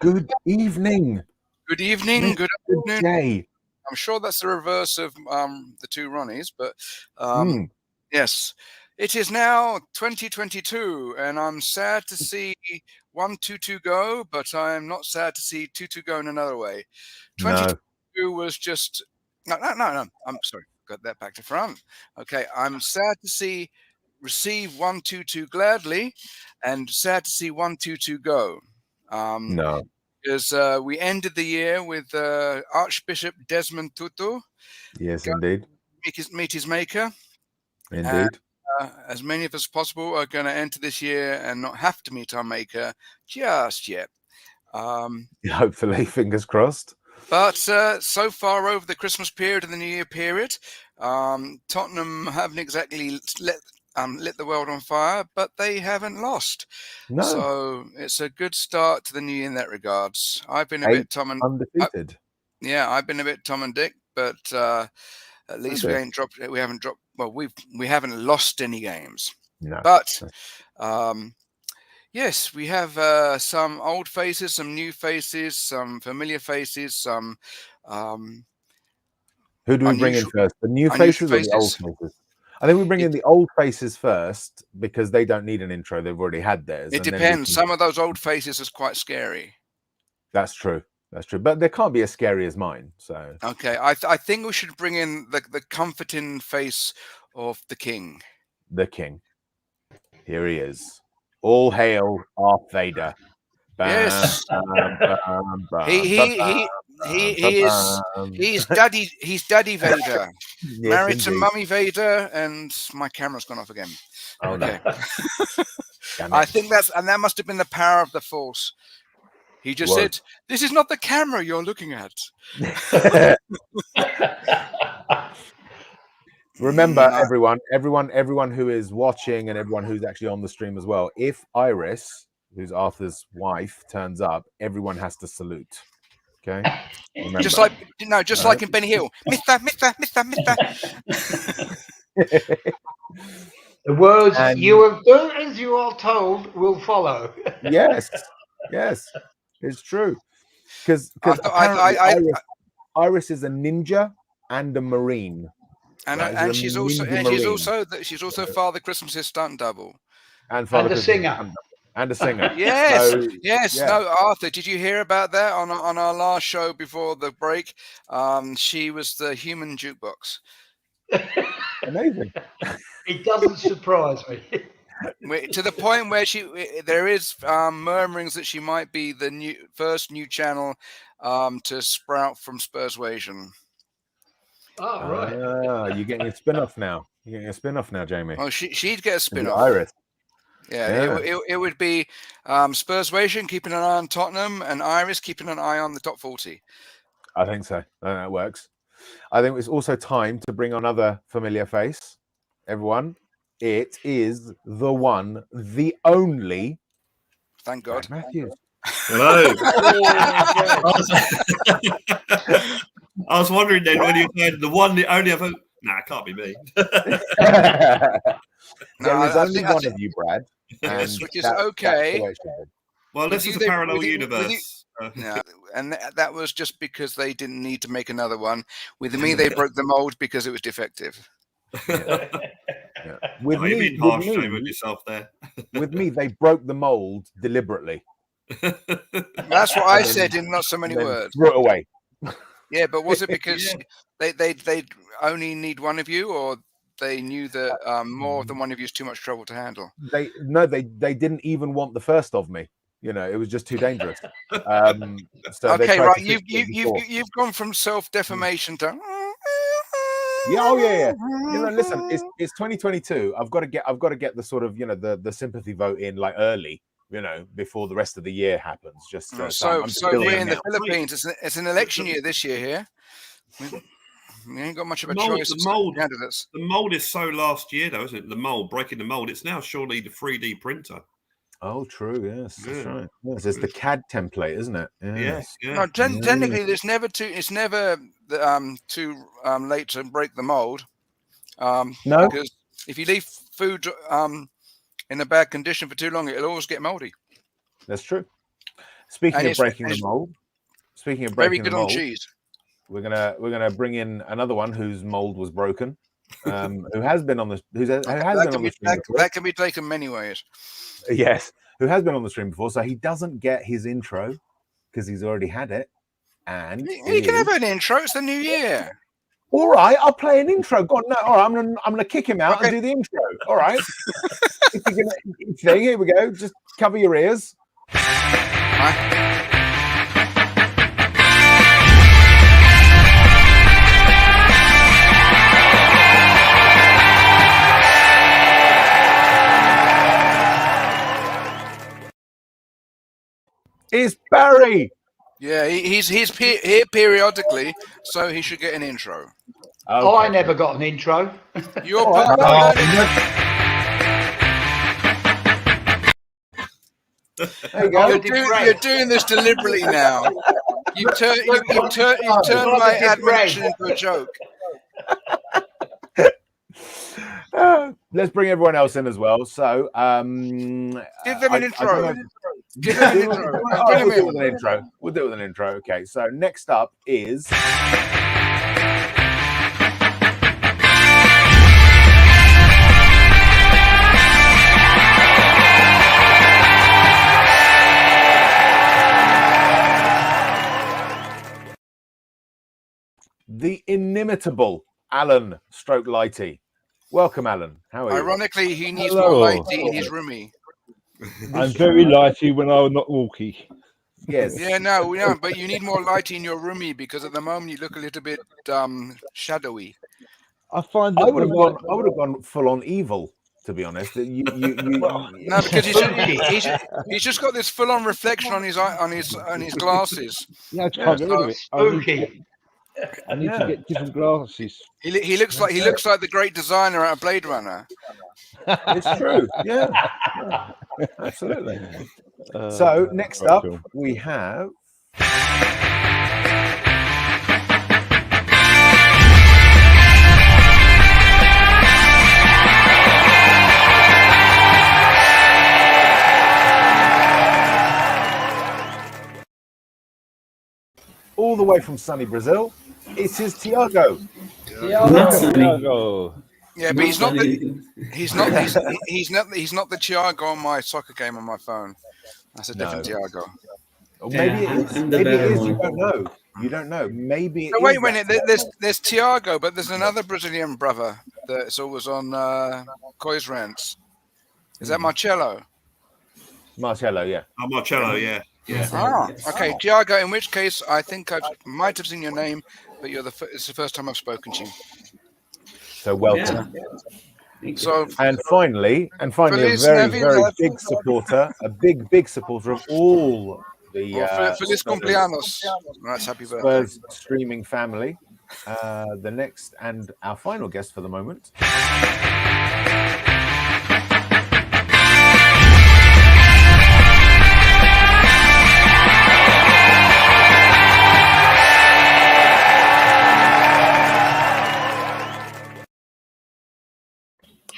Good evening. Good evening. Good afternoon. Jay. I'm sure that's the reverse of the two Ronnies, but yes, it is now 2022, and I'm sad to see 1-2-2 go, but I'm not sad to see 2-2 go in another way. 2022 was just no. I'm sorry, got that back to front. Okay, I'm sad to see receive 1-2-2 gladly, and sad to see 1-2-2 go. No. Because we ended the year with Archbishop Desmond Tutu. Yes, indeed. Meet his maker. Indeed. And, as many of us as possible are going to enter this year and not have to meet our maker just yet. Hopefully, fingers crossed. But so far over the Christmas period and the New Year period, Tottenham haven't exactly lit the world on fire, but they haven't lost. No. So it's a good start to the new year in that regards. I've been a bit Tom and undefeated. I've been a bit Tom and Dick, but at least we haven't dropped. Well, we haven't lost any games. No. But yes, we have some old faces, some new faces, some familiar faces, some. Who do we bring in first? The new faces or the old faces? I think we bring in the old faces first because they don't need an intro. They've already had theirs. It depends. Some of those old faces is quite scary. That's true. That's true. But they can't be as scary as mine. So okay, I think we should bring in the comforting face of the king. The king. Here he is. All hail Darth Vader. Yes. He's Daddy Vader. Yes, married to Mummy Vader, and my camera's gone off again. Oh, okay. No. I think that must have been the power of the Force. He just said, "This is not the camera you're looking at." Remember, everyone who is watching and everyone who's actually on the stream as well. If Iris, who's Arthur's wife, turns up, everyone has to salute. Okay. Remember. Just like in Benny Hill, Mister. The words "you have done as you are told" will follow. Yes, it's true. Because Iris is a ninja and a marine, and she's also Father Christmas's stunt double, and a singer. And a singer. Yes, yes. Yeah. No, Arthur, did you hear about that on our last show before the break? She was the human jukebox. Amazing. It doesn't surprise me. To the point where there is murmurings that she might be the first new channel to sprout from Spurswasion. Oh, right. You're getting a spin-off now. Jamie. Oh, she'd get a spin-off. Iris. Yeah. It would be Spurswasion keeping an eye on Tottenham and Iris keeping an eye on the top 40. I think so. I think that works. I think it's also time to bring on another familiar face. Everyone, it is the one, the only. Thank God. Matthews. Hello. I was wondering then when you said the one, the only other. Nah, it can't be me. There is only one of you, Brad. Yes, which is okay. Well, this is a parallel universe. Yeah, and that was just because they didn't need to make another one. With me, they broke the mold because it was defective. Yeah. With you've been harsh with yourself there. With me, they broke the mold deliberately. That's what I said in not so many words. Threw it away. Yeah, but was it because they only need one of you, or they knew that more than one of you is too much trouble to handle? They didn't even want the first of me. You know, it was just too dangerous. Okay, right. You've gone from self-defamation to. Yeah. You know, listen, it's 2022. I've got to get the sort of the sympathy vote in like early. You know, before the rest of the year happens. Just so we're in the Philippines. It's an election year this year here. We ain't got much of a choice. The mold is so last year, though, isn't it? The mold, breaking the mold. It's now surely the 3D printer. Oh, true. Yes, that's right. Yes, it's the CAD template, isn't it? Yes. Yeah. No, technically, it's never too late to break the mold. No, because if you leave food in a bad condition for too long, it'll always get moldy. That's true. Speaking of breaking the mold, very good on cheese. we're gonna bring in another one whose mold was broken, who has been on the stream before. That can be taken many ways. Yes, who has been on the stream before, so he doesn't get his intro because he's already had it. And you can have an intro. It's the new year. All right, I'll play an intro. Go on, no, all right, I'm gonna kick him out and do the intro. All right. Here we go. Just cover your ears. It's Barry. Yeah, he's here periodically, so he should get an intro. Okay. Oh, I never got an intro. You're part There you go. You're doing this deliberately now. You've turned my admonition into a joke. Let's bring everyone else in as well. So, give them an intro. Give them an intro. We'll do it with an intro. We'll do it with an intro. Okay. So next up is. The inimitable Alan Stroke Lighty. Welcome, Alan. How are you? Ironically, he needs more lighty in his roomie. I'm very lighty when I'm not walkie. Yes. Yeah, no, but you need more lighty in your roomie because at the moment you look a little bit shadowy. I find I would have gone full on evil, to be honest. No, because he's just got this full on reflection on his glasses. Yeah, I can't get rid of it. Spooky. I need to get different glasses. He looks like the great designer out of Blade Runner. It's true. Yeah. Absolutely. So next up we have. All the way from sunny Brazil, it is Tiago. Tiago. Yeah, but he's not the Tiago on my soccer game on my phone. That's a different Tiago. Or maybe it is. Maybe it is. You don't know. You don't know. Maybe. No, wait a minute. There's Tiago, but there's another Brazilian brother that's always on Cois Rants. Is that Marcelo? Marcelo, yeah. Oh, Marcelo, yeah. Yeah. Ah, okay, Tiago. In which case, I think I might have seen your name, but it's the first time I've spoken to you. So welcome. Yeah. So and finally, a very big supporter, big supporter of all the Feliz cumpleaños. That's happy birthday. Spurs streaming family. The next and our final guest for the moment.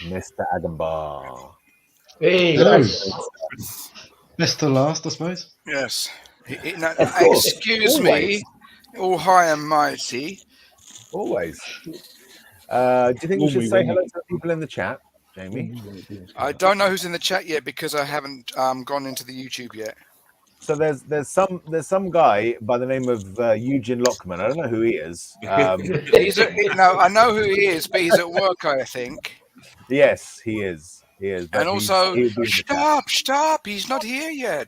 Mr. Agambar. Hey, Best to last, I suppose. Yes. Excuse me, all high and mighty. Always. Do you think you should say hello to the people in the chat, Jamie? I don't know who's in the chat yet because I haven't gone into the YouTube yet. So there's some guy by the name of Eugene Lockman. I don't know who he is. I know who he is, but he's at work, I think. Yes, he is. He is. And also, stop! He's not here yet.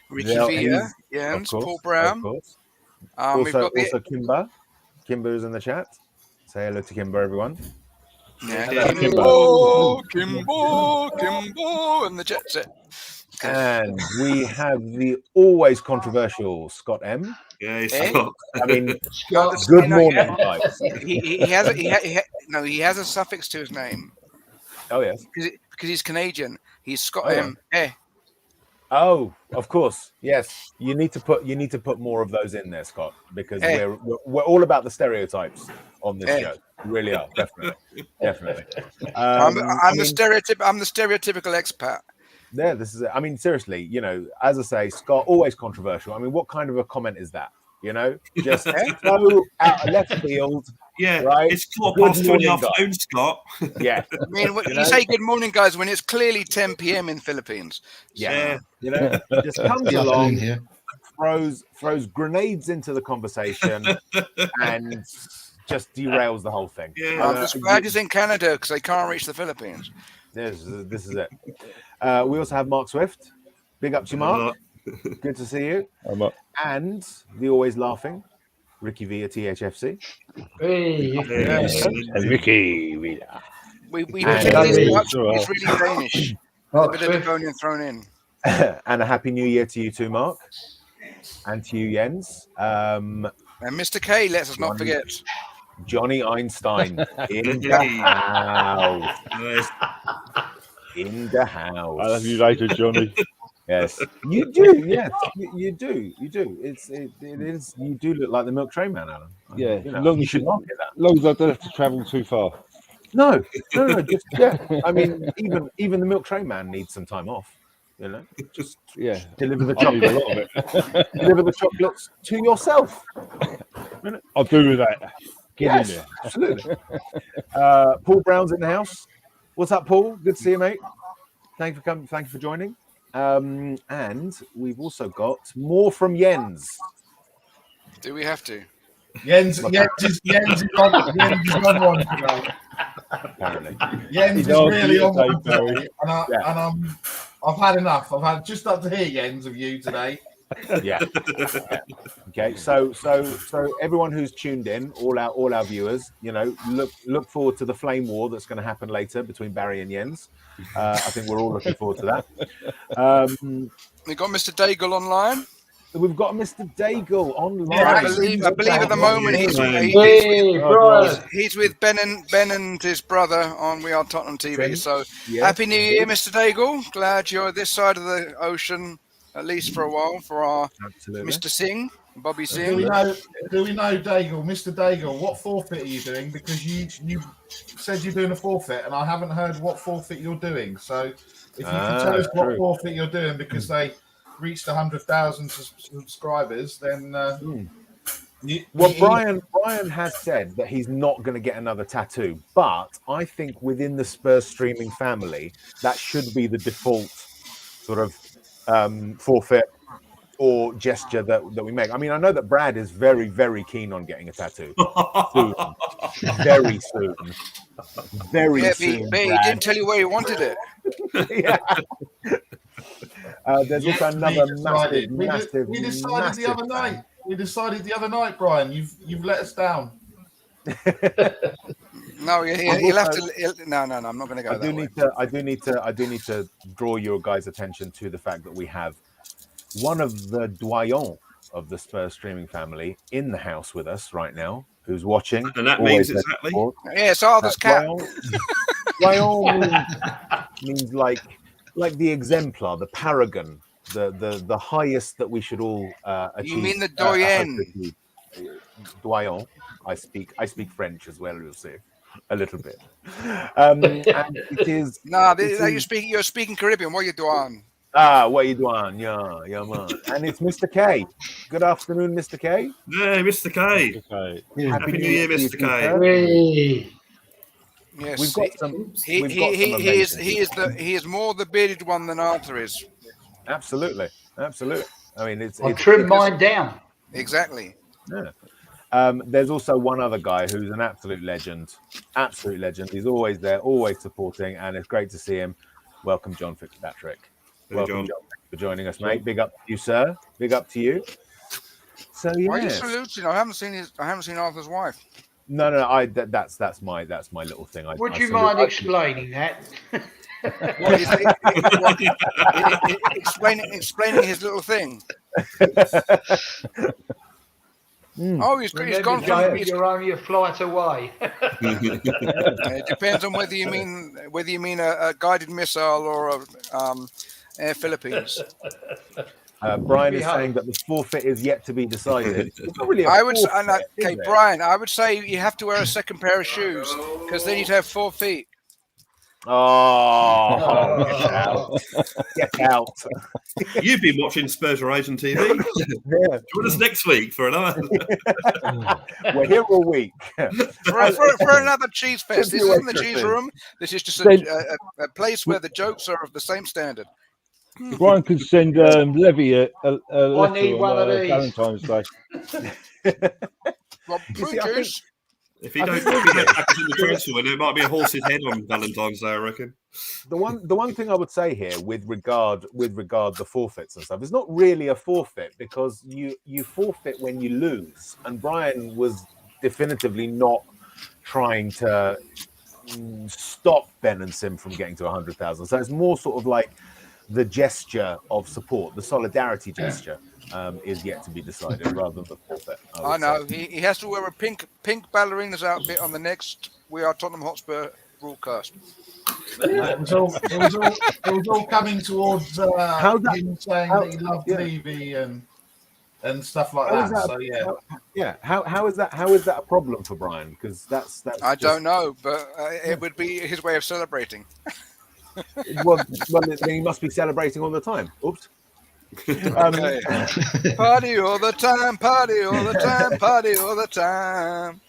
Ricky Villa, Jens, Paul Brown. We've got also Kimber. Kimber is in the chat. Say hello to Kimber, everyone. Yeah, Kimbo, and the jet set. And we have the always controversial Scott M. Yeah, Scott. I mean, good morning, guys. He has a suffix to his name. Oh yes, because he's Canadian. He's Scott M. Oh, of course, yes. You need to put more of those in there, Scott, because we're all about the stereotypes on this show. We really are, definitely. I'm the stereotypical expat. Yeah, this is it. I mean, seriously, you know, as I say, Scott, always controversial. I mean, what kind of a comment is that? You know, just so out of left field. Yeah, right. it's 2:15 in the morning, afternoon, Scott. Yeah. I mean, You you know? say good morning, guys, when it's clearly 10 p.m. in Philippines. Yeah. So, You know, just comes The along, afternoon here. throws grenades into the conversation, and just derails the whole thing. Yeah. I'm just glad he's in Canada because they can't reach the Philippines. This is it. We also have Mark Swift. Big up to you, Mark. Good to see you. And the always laughing Ricky V at THFC. Hey, And Ricky. We And- pretend he's Hey. Dutch, but he's really Danish. A bit of Devonian thrown in. And a happy new year to you too, Mark. And to you, Jens. And Mr. K, let us not forget. Johnny Einstein in the house. In the house. I love you later, Johnny. Yes, you do. Yes, you do. You do. It is. You do look like the Milk Train Man, Alan. Yeah, you know, long you as should market that. long as I don't have to travel too far. No. Just I mean, even the Milk Train Man needs some time off. You know, just deliver the I need a chocolate. lot of it. Deliver the chocolates to yourself. I'll do with that. Get in there. Absolutely. Paul Brown's in the house. What's up, Paul? Good to see you, mate. Thank you for coming. Thank you for joining. And we've also got more from Jens. Do we have to? Jens is on one today. Apparently, Jens is really on one today, and I've had enough. I've had just up to here, Jens, of you today. Yeah. Okay. So everyone who's tuned in, all our viewers, you know, look forward to the flame war that's going to happen later between Barry and Jens. I think we're all looking forward to that. We got Mr. Daigle online. We've got Mr. Daigle online. I believe at the moment he's with Ben and his brother on We Are Tottenham TV. So happy New Year, Mr. Daigle. Glad you're this side of the ocean, at least for a while, for our Mr. Singh, Bobby Singh. Do we know Daigle, Mr. Daigle, what forfeit are you doing? Because you said you're doing a forfeit, and I haven't heard what forfeit you're doing. So if you can tell us what forfeit you're doing, because they reached 100,000 subscribers, then Brian has said that he's not going to get another tattoo, but I think within the Spurs streaming family, that should be the default sort of forfeit or gesture that we make. I mean, I know that Brad is very, very keen on getting a tattoo soon. Very soon. Very soon. But he didn't tell you where he wanted it. Yeah. There's also another massive. We decided the other night. We decided the other night, Brian. You've let us down. No, he'll have to. No. I'm not going to go. I do need to draw your guys' attention to the fact that we have one of the doyens of the Spurs streaming family in the house with us right now, who's watching. And that means exactly. Yes, Arthur's cat. Doyen means like the exemplar, the paragon, the highest that we should all achieve. You mean the doyen? Doyen. I speak French as well. You'll see a little bit. And it is. You're speaking Caribbean. What are you doing? What you doing? Yeah, man. And it's Mr. K. Good afternoon, Mr. K. Yeah, Mr. K. Happy New Year, Mr. K. Yes, we've got some. He is more the bearded one than Arthur is. Absolutely. I mean, I'll trim mine down. Exactly. Yeah. There's also one other guy who's an absolute legend. He's always there, always supporting, and it's great to see him. Welcome, John Fitzpatrick. Welcome, John, for joining us, mate. Big up to you, sir. Big up to you. So yeah. Why are you saluting? I haven't seen Arthur's wife. No. That's my little thing. Would you mind explaining that? Explaining his little thing. Oh, he's gone from. You're only a flight away. It depends on whether you mean a guided missile or a Air Philippines. Brian is saying that the forfeit is yet to be decided. It's not really Brian, I would say you have to wear a second pair of shoes because then you'd have 4 feet. Oh, get out! You've been watching Spurs Horizon TV. Join us next week for another. We're here all week. for another cheese fest. This isn't the cheese room. This is just a place where the jokes are of the same standard. Brian could send Levy a letter need one on of these. Valentine's Day. Well, see, I think- If he don't pack us in the transfer window, it might be a horse's head on Valentine's Day, I reckon. The one thing I would say here with regard the forfeits and stuff, it's not really a forfeit because you forfeit when you lose, and Brian was definitively not trying to stop Ben and Sim from getting to 100,000. So it's more sort of like the gesture of support, the solidarity gesture. Is yet to be decided rather than the forfeit. I know. He has to wear a pink ballerina's outfit on the next We Are Tottenham Hotspur broadcast. It was all coming towards him saying that he loved Levy and stuff like that. So yeah. How is that a problem for Brian? Because that's I don't know, but it would be his way of celebrating. well, then he must be celebrating all the time. Oops. Party all the time, party all the time, party all the time.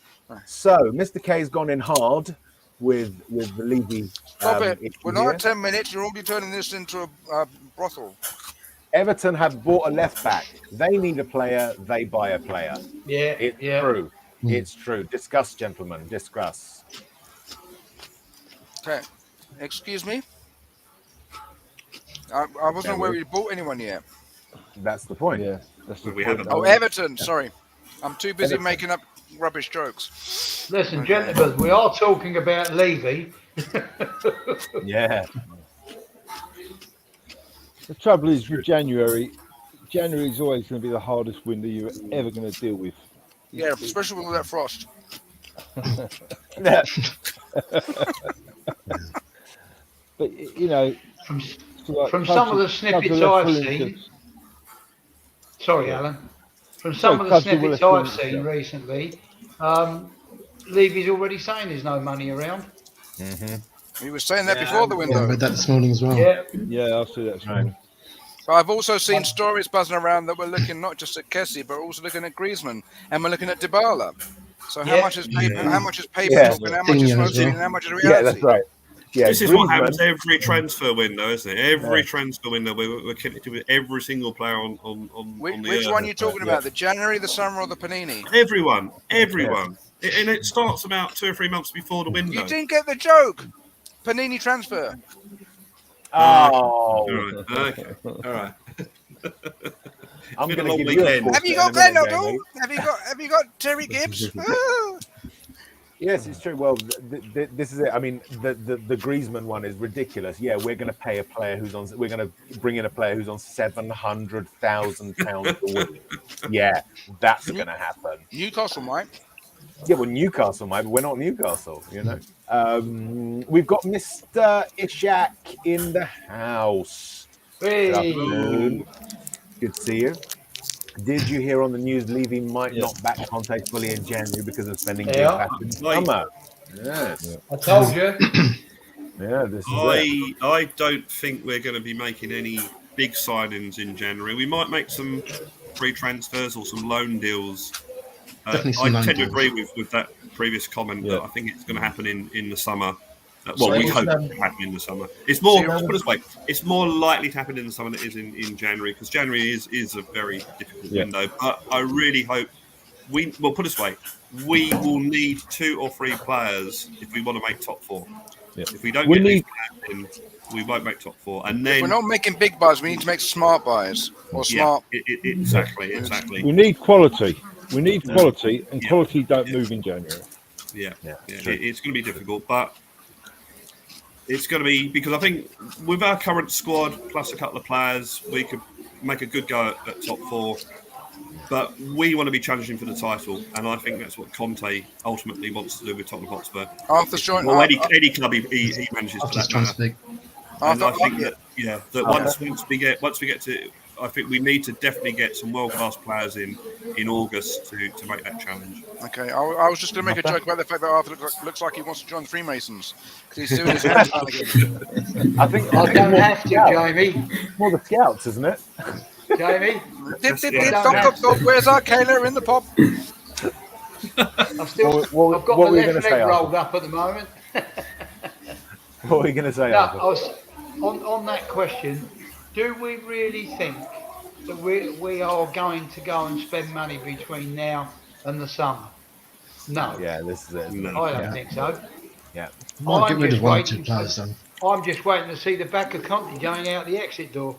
So Mr. K's gone in hard with the Levy. Stop it. We're not at 10 minutes. You're already turning this into a brothel. Everton have bought a left back. They need a player. They buy a player. Yeah, it's true. It's true. Discuss, gentlemen. Discuss. Okay. Excuse me. I wasn't aware we bought anyone yet. That's the point. Yeah, that's the We point. haven't. Oh, Everton. Sorry. I'm too busy making up rubbish jokes. Listen, gentlemen, we are talking about Levy. Yeah. The trouble is with January is always going to be the hardest window you're ever going to deal with. Yeah, especially with all that frost. But, you know, From some of the snippets I've seen, sorry, Alan. From some of the snippets I've seen recently, Levy's already saying there's no money around. He was saying that before the window. I read that this morning as well. Yeah, I'll see that. Right. But I've also seen stories buzzing around that we're looking not just at Kessie, but also looking at Griezmann, and we're looking at Dybala. So how much is paper? How much is paper talk, and how much is smoking, and how much is reality? Yeah, that's right. Yeah, this is what happens every transfer window, isn't it? Every transfer window, we're connected with every single player on the Which earth. one are you talking about? The January, the summer, or the Panini? Everyone. And it starts about 2 or 3 months before the window. You didn't get the joke. Panini transfer. Oh. All right. Okay. All right. I'm been going a long to give you a weekend. forfeit Have you in got a minute, Glenn O'Donnell? Have you got Terry Gibbs? Yes, it's true. Well, this is it. I mean, the Griezmann one is ridiculous. Yeah, we're going to pay a player who's on. We're going to bring in a player who's on £700,000 a week. Yeah, that's going to happen. Newcastle might. Yeah, well, Newcastle might, but we're not Newcastle. You know. We've got Mr. Ishak in the house. Good afternoon. Good to see you. Did you hear on the news Levy might not back Conte fully in January because of spending big back in summer? Yes. I told you. Yeah, this is I don't think we're going to be making any big signings in January. We might make some free transfers or some loan deals. I tend to agree with that previous comment that I think it's going to happen in the summer. Well, we hope it will happen in the summer. It's more, put it this way, it's more likely to happen in the summer than it is in January, because January is a very difficult window. But I really hope put it this way, we will need 2 or 3 players if we want to make top 4. Yeah. If we don't get these players in, we won't make top 4. And then we're not making big buys. We need to make smart buys or smart. Exactly. We need quality. And quality don't move in January. It's going to be difficult, but it's going to be, because I think with our current squad plus a couple of players, we could make a good go at top 4. But we want to be challenging for the title, and I think that's what Conte ultimately wants to do with Tottenham Hotspur. Any club he manages for that matter. And I think that once we get to I think we need to definitely get some world-class players in August to make that challenge. Okay, I was just going to make a joke about the fact that Arthur looks like he wants to join the Freemasons because he's doing his hands down again. I think I don't have to, Jamie. More the Scouts, isn't it? Jamie, where's our Kayla in the pub? I've got my left leg rolled up at the moment. What were you going to say? On that question, do we really think that we are going to go and spend money between now and the summer? No. Yeah, this is it. No. I don't think so. Yeah. Might get rid of one or two players then. I'm just waiting to see the back of Conte going out the exit door.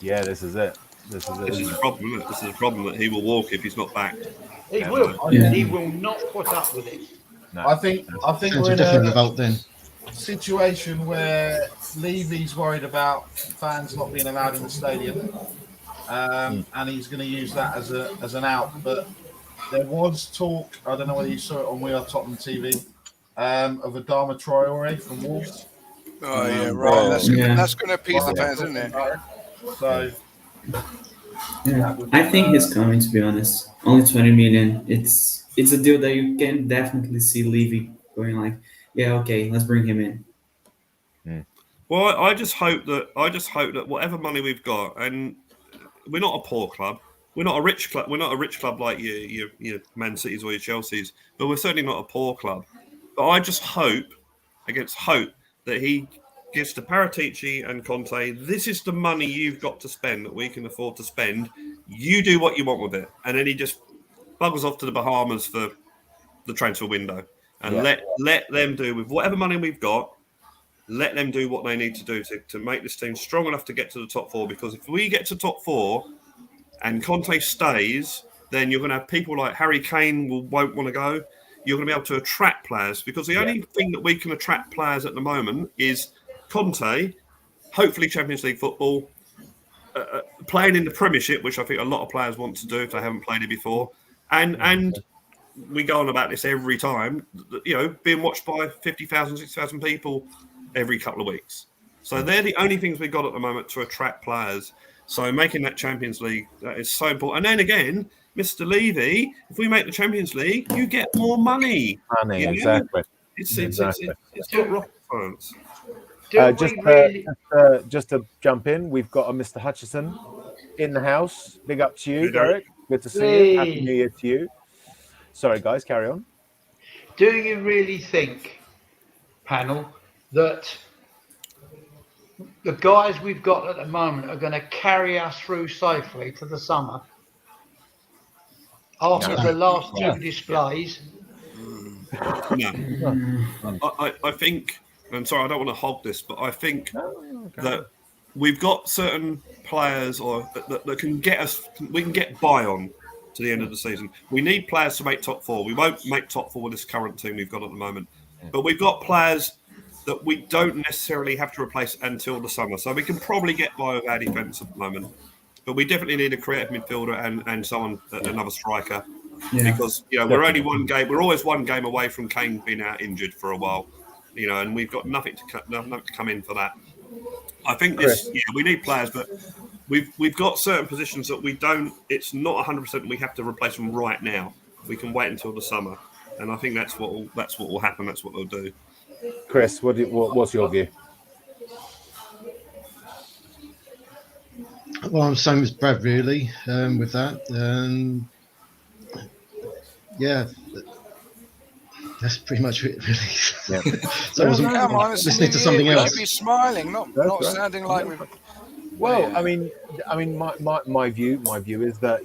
Yeah, this is it. This is the problem, isn't it? This is the problem that he will walk if he's not back. He will. Yeah. He will not put up with it. No. I think we're in definitely about then. Situation where Levy's worried about fans not being allowed in the stadium, and he's going to use that as an out. But there was talk, I don't know whether you saw it on We Are Tottenham TV, of Adama Traore from Wolves. Oh yeah, right. That's going to appease the fans, isn't it? So yeah, I think he's coming. To be honest, only 20 million. It's a deal that you can definitely see Levy going like, yeah, okay, let's bring him in. Well, I just hope that whatever money we've got, and we're not a poor club, we're not a rich club like your Man Cities or your Chelseas, but we're certainly not a poor club. But I just hope that he gives to Paratici and Conte, this is the money you've got to spend that we can afford to spend. You do what you want with it, and then he just buggers off to the Bahamas for the transfer window, and let them do with whatever money we've got. Let them do what they need to do to make this team strong enough to get to the top four. Because if we get to top four and Conte stays, then you're going to have people like Harry Kane won't want to go. You're going to be able to attract players, because the only thing that we can attract players at the moment is Conte, hopefully Champions League football, playing in the Premiership, which I think a lot of players want to do if they haven't played it before, and we go on about this every time, being watched by 50,000, 60,000 people every couple of weeks. So they're the only things we've got at the moment to attract players. So making that Champions League, that is so important. And then again, Mr. Levy, if we make the Champions League, you get more money. Exactly. It's not rocket science. Just to jump in, we've got a Mr. Hutchison in the house. Big up to you, Derek. Good to see you. Happy New Year to you. Sorry, guys, carry on. Do you really think, panel, that the guys we've got at the moment are going to carry us through safely to the summer? After the last two displays? No. I think, and sorry, I don't want to hog this, but I think that we've got certain players that can get us, we can get by on to the end of the season. We need players to make top four. We won't make top four with this current team we've got at the moment. But we've got players that we don't necessarily have to replace until the summer. So we can probably get by with our defence at the moment. But we definitely need a creative midfielder and someone, another striker. Yeah. Because, we're only one game. We're always one game away from Kane being out injured for a while. And we've got nothing to come in for that. I think we need players, but we've got certain positions that we don't. It's not 100%. We have to replace them right now. We can wait until the summer, and I think that's what will happen. That's what they'll do. Chris, what's your view? Well, I'm the same as Brad, really, with that. That's pretty much it, really. Yeah. So I wasn't listening to something else. We should be smiling, not sounding like we've. Well, I mean, my view is that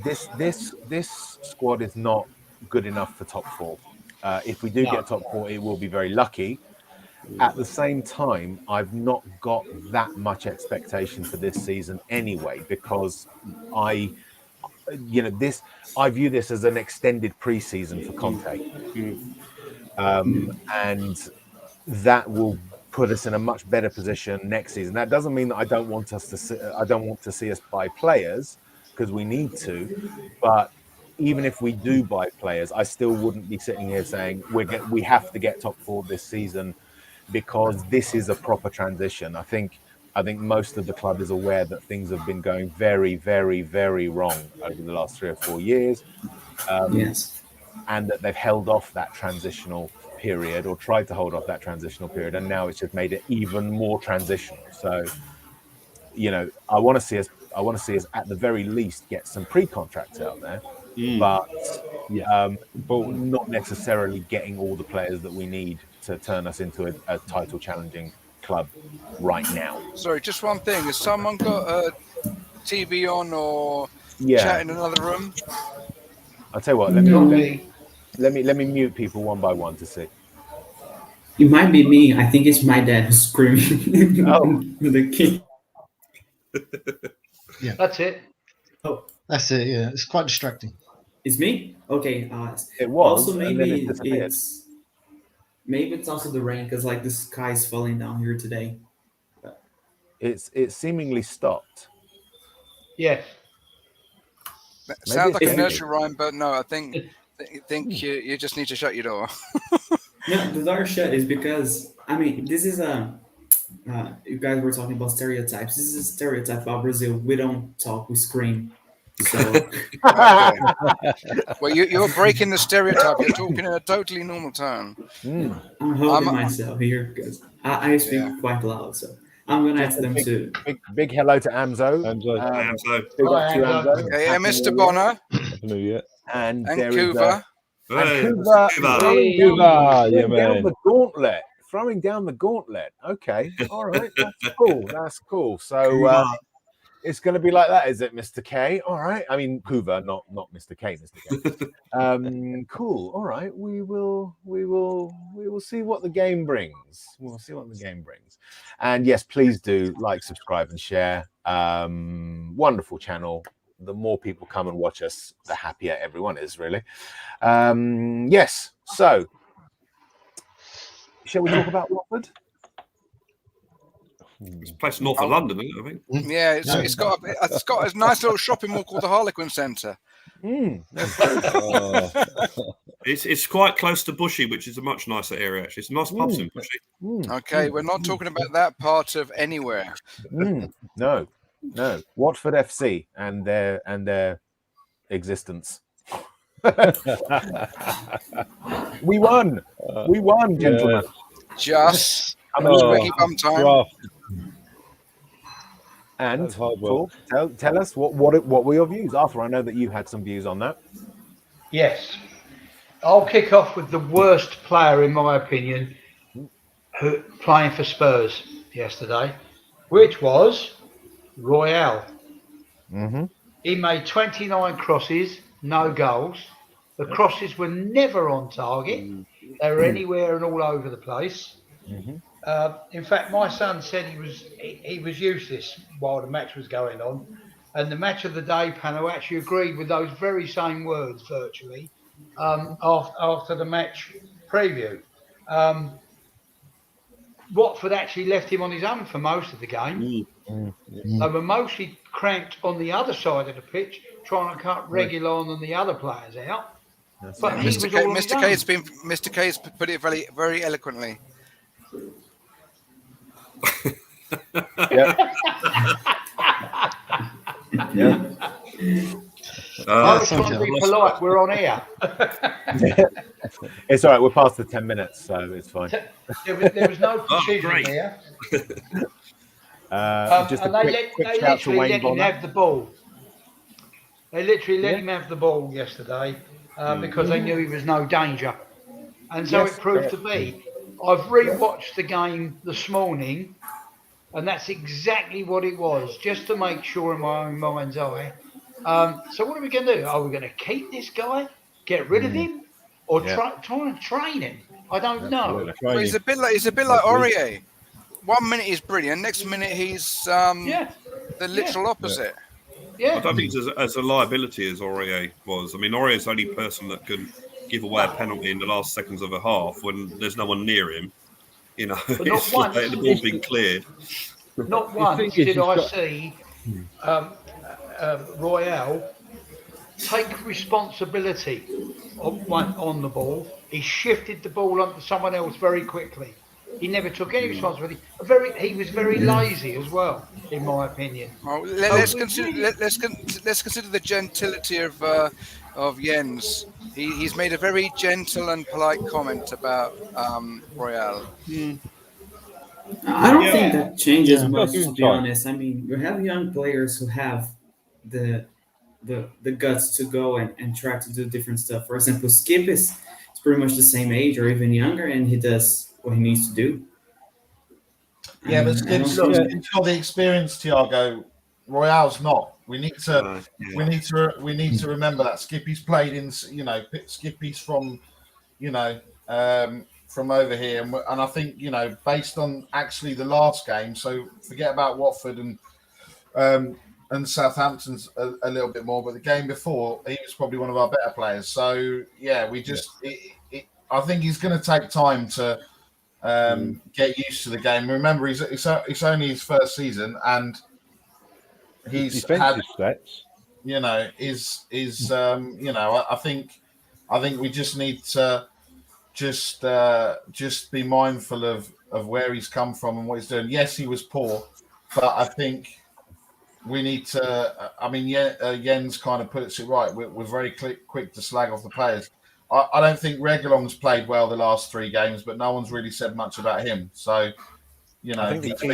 this squad is not good enough for top four. If we do get top four, it will be very lucky. At the same time, I've not got that much expectation for this season anyway, because I view this as an extended pre-season for Conte, and that will put us in a much better position next season. That doesn't mean that I don't want to see us buy players, because we need to, but even if we do buy players, I still wouldn't be sitting here saying we have to get top four this season, because this is a proper transition. I think I think most of the club is aware that things have been going very, very, very wrong over the last 3 or 4 years. Yes. And that they've held off that transitional period, or tried to hold off that transitional period, and now it's just made it even more transitional. So, I want to see us at the very least get some pre-contracts out there, but not necessarily getting all the players that we need to turn us into a title challenging club right now. Sorry, just one thing. Has someone got a TV on or chat in another room? I'll tell you what. Let me mute people one by one to see. It might be me. I think it's my dad who's screaming. With the key. Yeah, that's it. Oh, that's it. Yeah, it's quite distracting. It's me. Okay. It was. Also, maybe and then it's also the rain because the sky is falling down here today. It's seemingly stopped. Yes. Sounds like a nursery rhyme, but no, I think you just need to shut your door. No, the door shut is because this is you guys were talking about stereotypes. This is a stereotype about Brazil. We don't talk, we scream. So well, you're breaking the stereotype. You're talking in a totally normal tone. I'm holding myself here because I speak quite loud. So I'm gonna ask them to big hello to Amzo. Amzo. Okay, Mr. Bonner. And Kuva. Throwing down the gauntlet. Okay, all right, that's cool. So it's going to be like that, is it, Mr. K? All right. I mean, Kuva, not Mr. K. Mr. K. Cool. All right. We will see what the game brings. We'll see what the game brings. And yes, please do like, subscribe, and share. Wonderful channel. The more people come and watch us, the happier everyone is, really. Yes. So, shall we talk about Watford? It's a place north of London, isn't it, I think? Yeah, it's got a nice little shopping mall called the Harlequin Centre. It's quite close to Bushy, which is a much nicer area, actually. It's nice pubs in Bushy. Okay, we're not talking about that part of anywhere. No. Watford FC and their existence. We won, gentlemen. Just squeaky bum time. And tell us what were your views, Arthur? I know that you had some views on that. Yes, I'll kick off with the worst player, in my opinion, who playing for Spurs yesterday, which was Royale. He made 29 crosses, no goals. The crosses were never on target. They were anywhere and all over the place. In fact, my son said he was useless while the match was going on, and the match of the day panel actually agreed with those very same words virtually after the match preview. Watford actually left him on his own for most of the game. They were mostly cramped on the other side of the pitch, trying to cut Reguilon and the other players out. But Mr. K's put it very, very eloquently. I was trying to be polite. We're on air. It's all right. We're past the 10 minutes, so it's fine. There was no precision there. Just a quick shout to Wayne Bonner. Have the ball. They literally let him have the ball yesterday because they knew he was no danger, and so it proved to be. I've rewatched the game this morning, and that's exactly what it was, just to make sure in my own mind's eye. So what are we going to do? Are we going to keep this guy, get rid of him, or try and train him? I don't know. Well, he's a bit like Aurier. 1 minute he's brilliant, next minute he's the literal opposite. Yeah. I don't think he's as a liability as Aurier was. I mean, Aurier is the only person that can give away a penalty in the last seconds of a half when there's no one near him. You know, it's like the ball's been cleared. Not once did I see Royale take responsibility on the ball. He shifted the ball onto someone else very quickly. He never took any responsibility. He was very lazy as well, in my opinion. Oh, let's consider the gentility of Jens. He's made a very gentle and polite comment about Royale. I don't think that changes much, to be honest. I mean, you have young players who have the guts to go and try to do different stuff. For example, Skip is pretty much the same age or even younger, and he does what he needs to do. Yeah, but Skip's got the experience, Thiago. Royale's not. We need to remember that Skippy's played in. Skippy's from, from over here, and I think based on actually the last game. So forget about Watford and Southampton's a little bit more, but the game before he was probably one of our better players. So yeah, I think he's going to take time to get used to the game. Remember, it's only his first season, and he's had stats. I think we just need to just be mindful of where he's come from and what he's doing. Yes, he was poor, but I think we need to. Jens kind of puts it right. We're very quick to slag off the players. I don't think Reguilon's played well the last 3 games, but no one's really said much about him. So, I think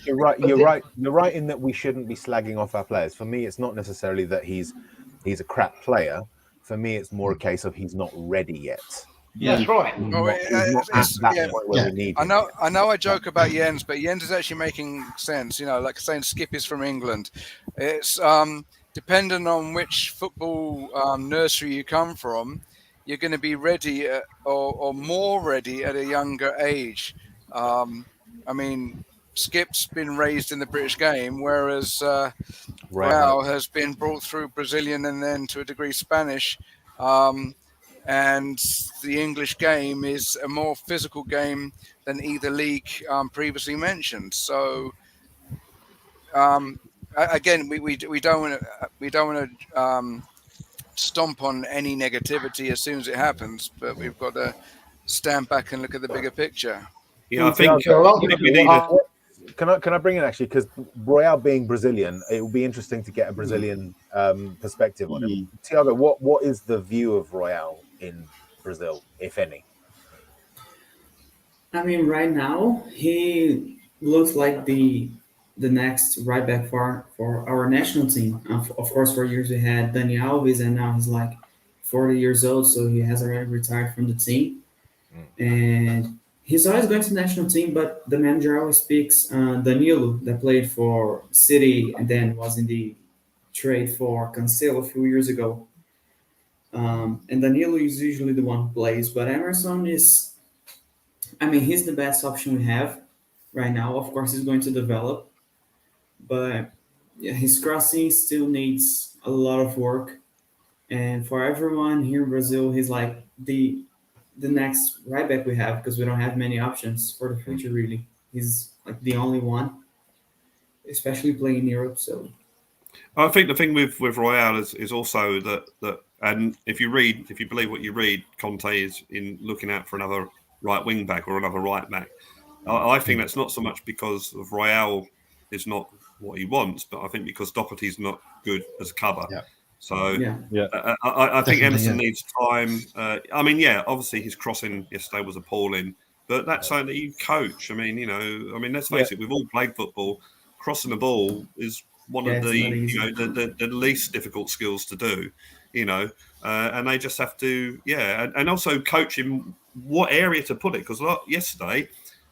you're right. You're right in that we shouldn't be slagging off our players. For me, it's not necessarily that he's a crap player. For me, it's more a case of he's not ready yet. Yeah, that's right. I know I joke about Jens, but Jens is actually making sense. Like saying Skip is from England. It's depending on which football nursery you come from, you're going to be ready or more ready at a younger age. Skip's been raised in the British game, whereas Real has been brought through Brazilian and then to a degree Spanish. And the English game is a more physical game than either league previously mentioned. So again, we don't want to stomp on any negativity as soon as it happens, but we've got to stand back and look at the bigger picture. Yeah, I think we need to. Can I bring in actually, because Royale being Brazilian, it will be interesting to get a Brazilian perspective on him. Thiago, what is the view of Royale in Brazil, if any? I mean, right now he looks like the next right back for our national team. Of course, for years we had Dani Alves, and now he's like 40 years old, so he has already retired from the team. And he's always going to the national team, but the manager always speaks Danilo, that played for City and then was in the trade for Cancelo a few years ago. And Danilo is usually the one who plays, but Emerson he's the best option we have right now. Of course, he's going to develop, but his crossing still needs a lot of work. And for everyone here in Brazil, he's like the next right back we have, because we don't have many options for the future, really. He's like the only one, especially playing in Europe. So I think the thing with Royale is also that and if you believe what you read, Conte is in looking out for another right wing back or another right back. I think that's not so much because of Royale is not what he wants, but I think because Doherty's not good as a cover. Yeah. So I think Emerson needs time. Obviously his crossing yesterday was appalling, but that's something that you coach. Let's face it, we've all played football. Crossing the ball is one of the least difficult skills to do, and they just have to, and also coach him what area to put it, because yesterday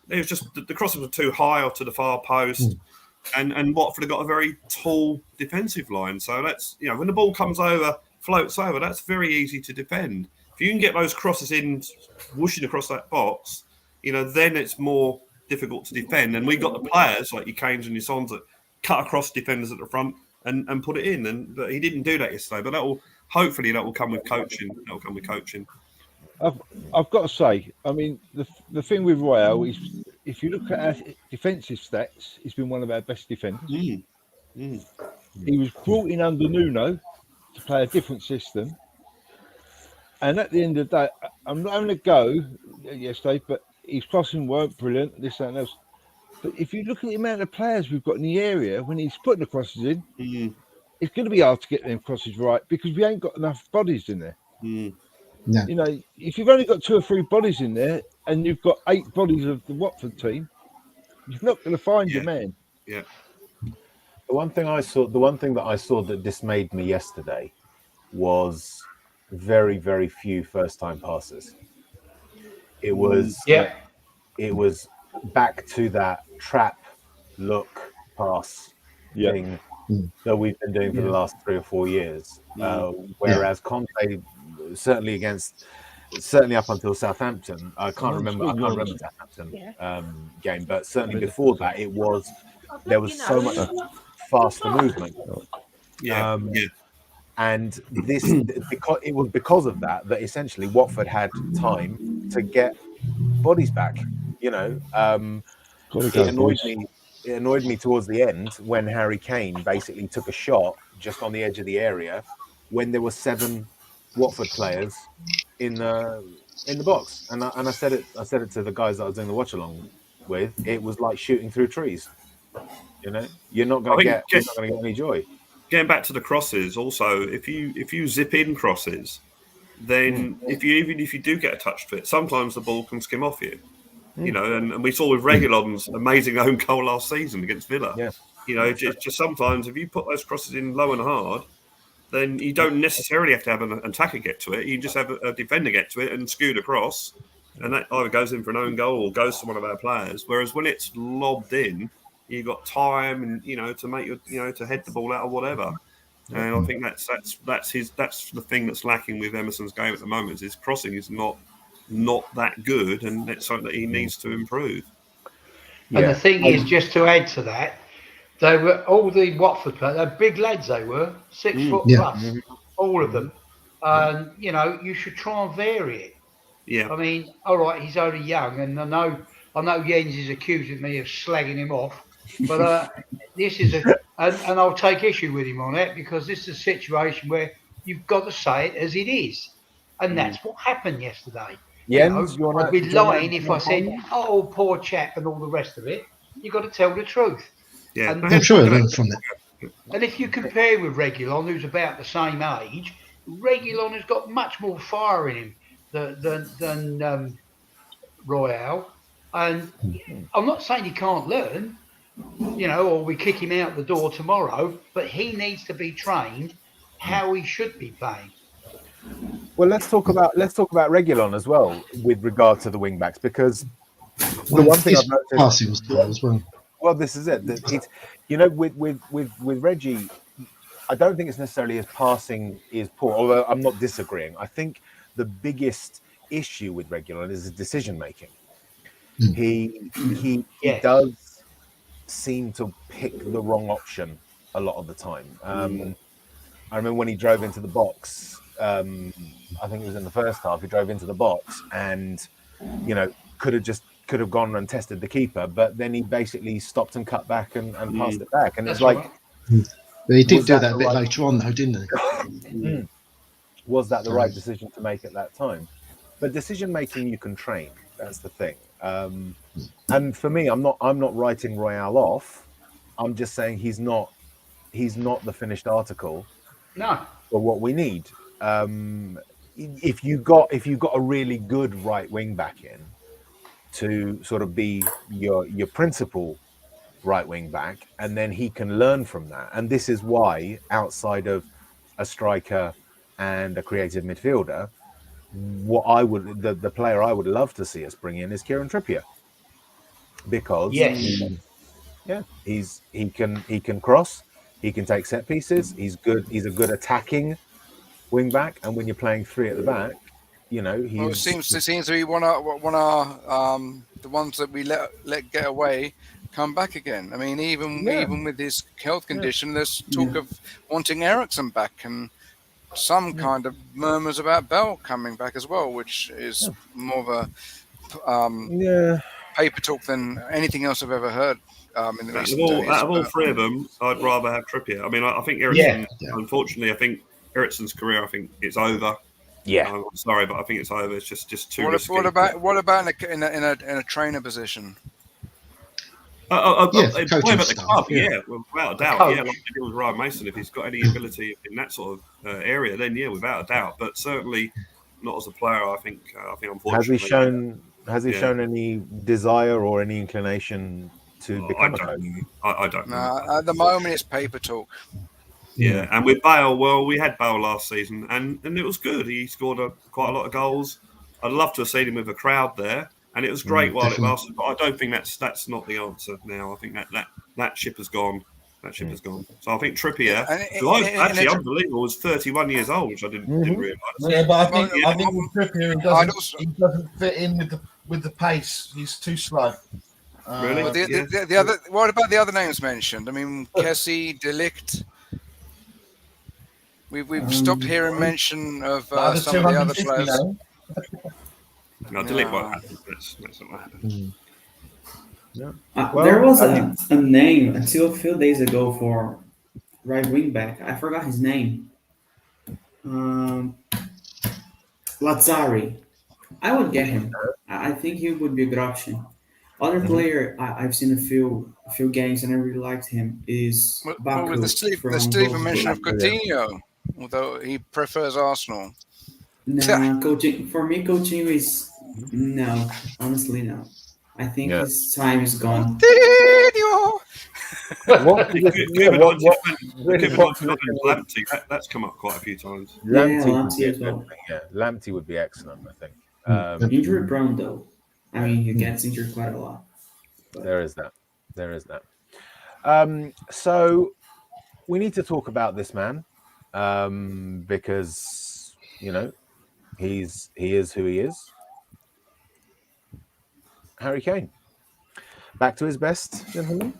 it was just the crosses were too high or to the far post. And Watford have got a very tall defensive line. So that's, when the ball comes over, floats over, that's very easy to defend. If you can get those crosses in, whooshing across that box, then it's more difficult to defend. And we got the players like your Kanes and your Sons that cut across defenders at the front and put it in. But he didn't do that yesterday. But hopefully that will come with coaching. I've got to say, the thing with Royale is, if you look at our defensive stats, he's been one of our best defenders. He was brought in under Nuno to play a different system. And at the end of the day, I'm not having a go yesterday, but his crossing weren't brilliant, this, that, and else. But if you look at the amount of players we've got in the area when he's putting the crosses in, it's going to be hard to get them crosses right because we ain't got enough bodies in there. No. You know, if you've only got 2 or 3 bodies in there and you've got 8 bodies of the Watford team, you're not going to find your man. Yeah. The one thing that I saw that dismayed me yesterday was very, very few first-time passes. It was back to that trap look pass thing that we've been doing for the last 3 or 4 years. Whereas Conte, certainly up until Southampton, I can't remember the Southampton game, but certainly before that, there was so much faster movement. And because of that essentially Watford had time to get bodies back. You know, it annoyed me towards the end when Harry Kane basically took a shot just on the edge of the area when there were 7 Watford players in the box, and I said it to the guys that I was doing the watch along with. It was like shooting through trees. You know, you're not going to get any joy. Getting back to the crosses, also, if you zip in crosses, then if you do get a touch to it, sometimes the ball can skim off you. You know, and we saw with Reguilon's amazing own goal last season against Villa. Yeah. You know, just sometimes if you put those crosses in low and hard, then you don't necessarily have to have an attacker get to it. You just have a defender get to it and scoot across, and that either goes in for an own goal or goes to one of our players. Whereas when it's lobbed in, you've got time and to make to head the ball out or whatever. And I think that's the thing that's lacking with Emerson's game at the moment. Is his crossing is not that good, and it's something that he needs to improve. And the thing is, just to add to that, they were all the Watford players. They're big lads. They were 6 foot plus, all of them. And you should try and vary it. Yeah. I mean, all right, he's only young, and I know Jens is accusing me of slagging him off, but this is and I'll take issue with him on it because this is a situation where you've got to say it as it is, and that's what happened yesterday. Jens, I'd be lying if I said, "Oh, poor chap," and all the rest of it. You've got to tell the truth. Yeah, and I'm sure I learned from that. And if you compare with Reguilon, who's about the same age, Reguilon has got much more fire in him than Royale. And I'm not saying he can't learn, or we kick him out the door tomorrow, but he needs to be trained how he should be playing. Well, let's talk about Reguilon as well with regard to the wing backs, because the one thing I've noticed, passing was good as well. Well, this is it. It's, with Reggie, I don't think it's necessarily his passing is poor, although I'm not disagreeing. I think the biggest issue with Reguilon is his decision making. He does seem to pick the wrong option a lot of the time. I remember when he drove into the box. I think it was in the first half. He drove into the box and, could have gone and tested the keeper, but then he basically stopped and cut back and passed it back. And it's like, but he did do that a bit later on, though, didn't he? Was that the right decision to make at that time? But decision making you can train. That's the thing. And for me, I'm not writing Royale off. I'm just saying he's not the finished article. No. For what we need. If you got a really good right wing back in to sort of be your principal right wing back, and then he can learn from that. And this is why, outside of a striker and a creative midfielder, the player I would love to see us bring in is Kieran Trippier, because he can cross, he can take set pieces, he's a good attacking wing back, and when you're playing 3 at the back, it seems to be one of the ones that we let get away come back again. I mean, even with his health condition, there's talk of wanting Eriksen back, and some kind of murmurs about Bell coming back as well, which is more of a paper talk than anything else I've ever heard. In the recent days. Out of all 3 of them, I'd rather have Trippier. I mean, I think Eriksen. Unfortunately, I think Eriksen's career, I think it's over. Yeah. I'm sorry, but I think it's over. It's just too risky. What about in a trainer position? Coaching at the staff, club, yeah. without a doubt. Yeah, like I did with Ryan Mason. If he's got any ability in that sort of area, then yeah, without a doubt. But certainly not as a player. I think unfortunately, has he shown any desire or any inclination to become a coach? I don't know. No, at the moment it's paper talk. Yeah, and with Bale, well, we had Bale last season, and it was good. He scored quite a lot of goals. I'd love to have seen him with a crowd there, and it was great while it lasted. But I don't think that's not the answer now. I think that ship has gone. That ship has gone. So I think Trippier, who was actually unbelievable, was 31 years old, which I didn't realise. Yeah, but I think with Trippier, he doesn't fit in with the pace. He's too slow. Really? The other. What about the other names mentioned? I mean, Kessie, De Ligt. We've stopped hearing mention of some of the other players. No, De Ligt won't happen. That's not what happened. There was a name until a few days ago for right wing back. I forgot his name. Lazzari. I would get him. I think he would be a good option. Other player I've seen a few games and I really liked him is Baku. With the Stephen mention of Coutinho, although he prefers Arsenal. Nah, coaching for me, coaching is no. Honestly, no. I think his time is gone. That's come up quite a few times. Lamptey as well. Yeah, Lamptey would be excellent, I think. Injury prone though. I mean, he gets injured quite a lot. But. There is that. So we need to talk about this man because he is who he is. Harry Kane, back to his best, gentlemen.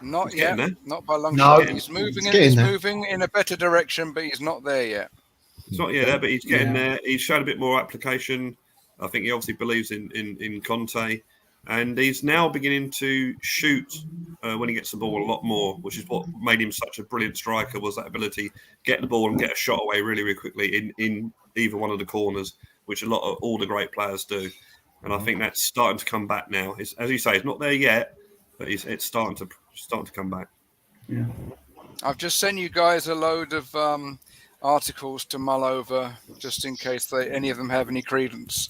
Not yet, not by long shot. He's moving in a better direction, but he's not there yet. He's not yet there, but he's getting there. He's shown a bit more application. I think he obviously believes in Conte, and he's now beginning to shoot when he gets the ball a lot more, which is what made him such a brilliant striker, was that ability to get the ball and get a shot away really, really quickly in either one of the corners, which all the great players do. And I think that's starting to come back now. As you say, it's not there yet, but it's starting to come back. Yeah, I've just sent you guys a load of articles to mull over, just in case any of them have any credence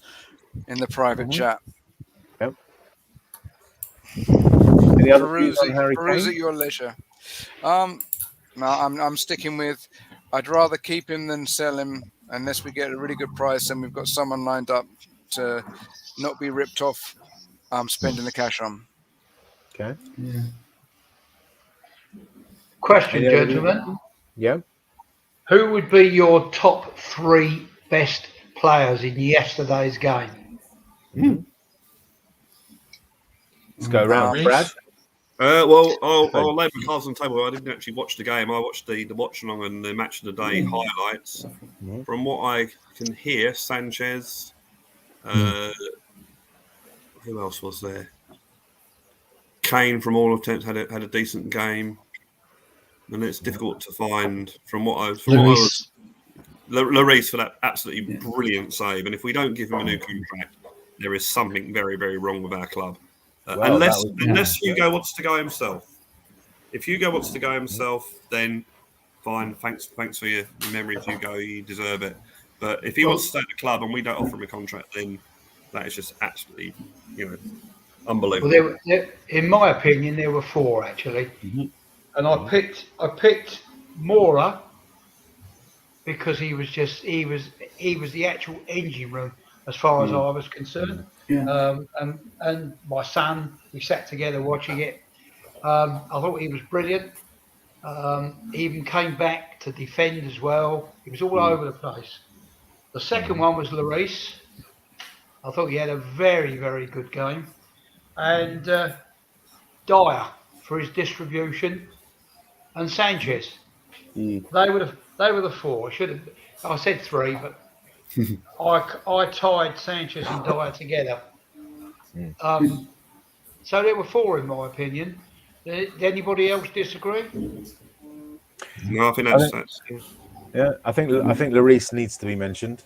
in the private chat. Yep. Any other peruse at your leisure. No, I'm sticking with. I'd rather keep him than sell him, unless we get a really good price and we've got someone lined up to not be ripped off. Spending the cash on. Okay. Yeah. Question, gentlemen. Yeah. Who would be your top 3 best players in yesterday's game? Let's go around, Brad. Well, I'll lay my cards on the table. I didn't actually watch the game. I watched the watch along and the match of the day highlights. From what I can hear, Sanchez. Who else was there? Kane, from all attempts, had a decent game, and it's difficult to find. Lloris for that absolutely brilliant save. And if we don't give him a new contract, there is something very, very wrong with our club. Unless Hugo wants to go himself. If Hugo wants to go himself, then fine. Thanks for your memories, Hugo. You deserve it. But if he wants to stay at the club and we don't offer him a contract, then that is just absolutely, unbelievable. Well, in my opinion, there were 4 actually, and I picked Mora because he was the actual engine room as far as I was concerned. Yeah. And my son, we sat together watching it. I thought he was brilliant. He even came back to defend as well. He was all over the place. The second one was Lloris. I thought he had a very, very good game. And Dyer for his distribution, and Sanchez. They were the 4. I said 3, but I tied Sanchez and Dyer together. So there were 4 in my opinion. Did anybody else disagree? No, I think that's Yeah, I think Lloris needs to be mentioned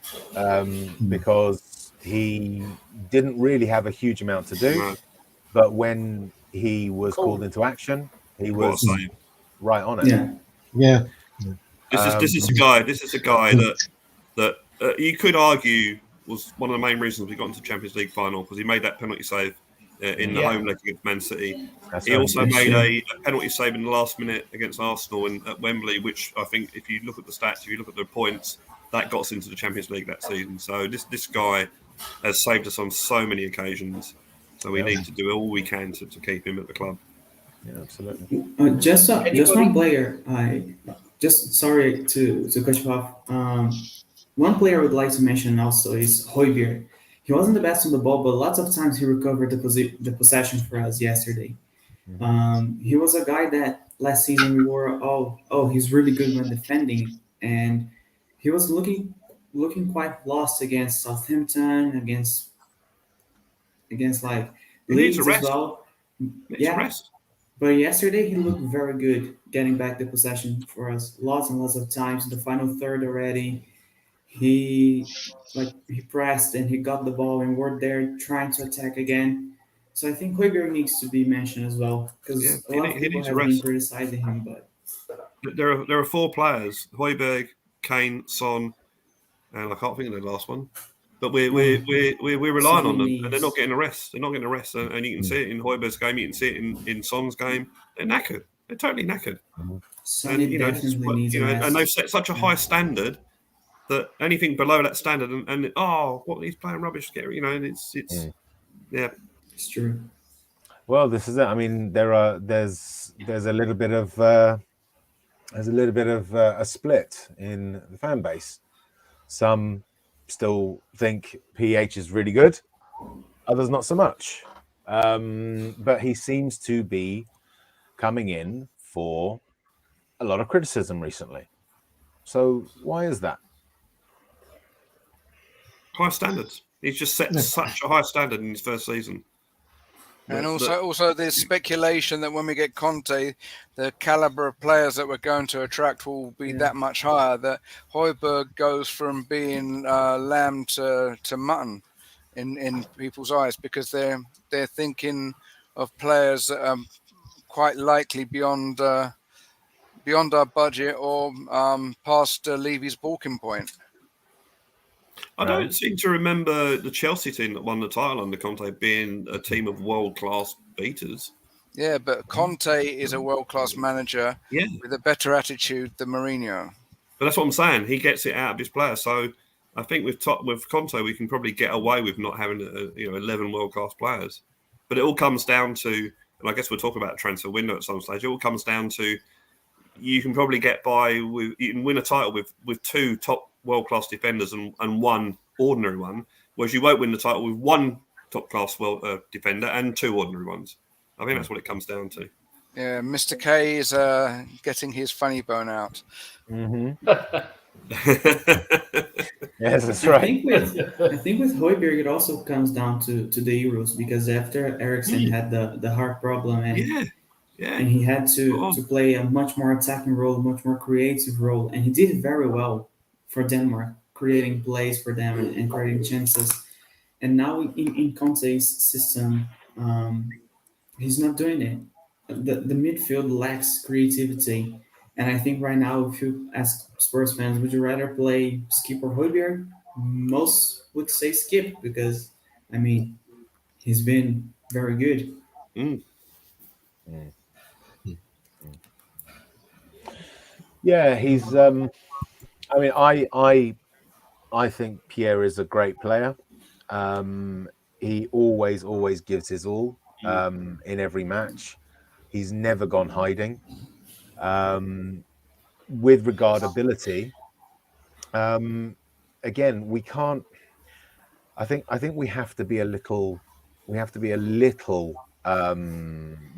because he didn't really have a huge amount to do, No. but when he was called into action, he What a was save. right on it. Yeah. This is a guy that you could argue was one of the main reasons we got into the Champions League final, because he made that penalty save in the home leg against Man City. That's He right. also made a penalty save in the last minute against Arsenal at Wembley, which I think, if you look at the stats, if you look at the points, that got us into the Champions League that season. So this guy has saved us on so many occasions. So we need to do all we can to keep him at the club. Yeah, absolutely. Just one player. Sorry to cut you off. One player I would like to mention also is Højbjerg. He wasn't the best on the ball, but lots of times he recovered the possession for us yesterday. He was a guy that last season we were he's really good when defending, and he was looking quite lost against Southampton, against like He needs a Leeds as rest. well. Needs a rest. But yesterday he looked very good, getting back the possession for us lots and lots of times in the final third already. He pressed and he got the ball and we're there trying to attack again. So I think Højbjerg needs to be mentioned as well, because a lot of people have been criticizing him. But there are four players: Højbjerg, Kane, Son, and I can't think of the last one. But we're relying on them, and they're not getting a rest. They're not getting a rest, and you can see it in Højbjerg's game. You can see it in Son's game. They're knackered. They're totally knackered. And and they've set such a high standard that anything below that standard, he's playing rubbish. It's true. Well, this is it. I mean, there's a little bit of a split in the fan base. Some still think PH is really good, others not so much. But he seems to be coming in for a lot of criticism recently. So why is that? High standards. He's just set such a high standard in his first season. And also there's speculation that when we get Conte, the caliber of players that we're going to attract will be that much higher, that Højbjerg goes from being lamb to mutton in people's eyes, because they're thinking of players that are quite likely beyond our budget or past Levy's balking point. I don't seem to remember the Chelsea team that won the title under Conte being a team of world-class beaters. Yeah, but Conte is a world-class manager with a better attitude than Mourinho. But that's what I'm saying. He gets it out of his players. So I think with Conte, we can probably get away with not having 11 world-class players. But it all comes down to, and I guess we'll talk about a transfer window at some stage, it all comes down to, you can probably get by you can win a title with two top world-class defenders and one ordinary one, whereas you won't win the title with one top-class defender and two ordinary ones. I think that's what it comes down to. Yeah, Mr. K is getting his funny bone out. Mm-hmm. Yes, that's right. I think with Højbjerg, it also comes down to the Euros, because after Eriksen had the heart problem and he had to play a much more attacking role, a much more creative role, and he did it very well for Denmark, creating plays for them and creating chances. And now in Conte's system, he's not doing it. The midfield lacks creativity. And I think right now, if you ask Spurs fans, would you rather play Skip or Højbjerg? Most would say Skip, because, I mean, he's been very good. Yeah, he's. I mean, I think Pierre is a great player. He always gives his all in every match. He's never gone hiding. With regardability, again, we can't. I think we have to be a little. We have to be a little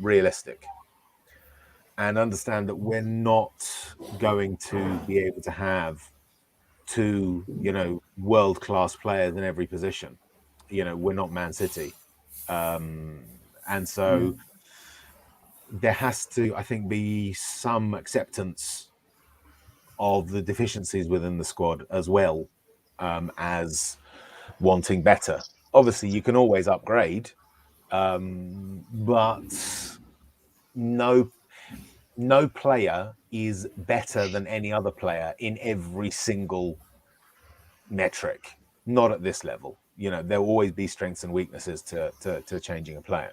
realistic and understand that we're not going to be able to have two, world-class players in every position. We're not Man City. And so there has to, I think, be some acceptance of the deficiencies within the squad as well as wanting better. Obviously, you can always upgrade, but no player is better than any other player in every single metric. Not at this level. There'll always be strengths and weaknesses to changing a player.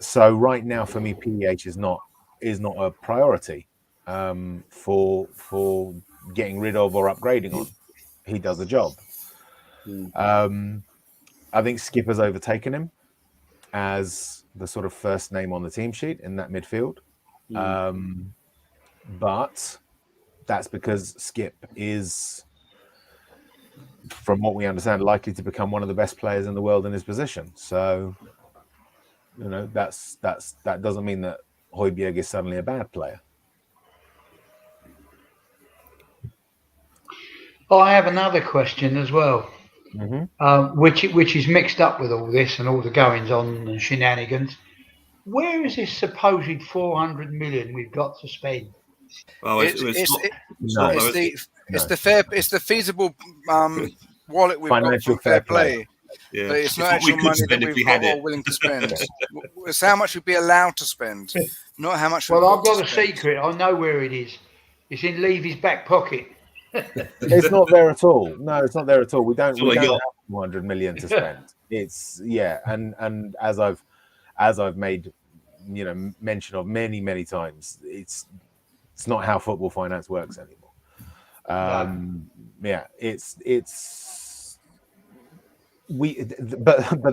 So right now, for me, PEH is not a priority for getting rid of or upgrading on. He does a job. I think Skipper's overtaken him as the sort of first name on the team sheet in that midfield. But that's because Skip is, from what we understand, likely to become one of the best players in the world in his position. So, that doesn't mean that Højbjerg is suddenly a bad player. I have another question as well, which is mixed up with all this and all the goings on and shenanigans. Where is this supposed 400 million we've got to spend? Oh, it's the feasible wallet we've Financial got from fair play. Yeah. But it's not actual money that we've got or willing to spend. It's how much we'd be allowed to spend, not how much. Well, I've got a secret. I know where it is. It's in Levy's back pocket. It's not there at all. No, it's not there at all. We don't have 400 million to spend. It's and as I've made mention of many times, it's not how football finance works anymore. But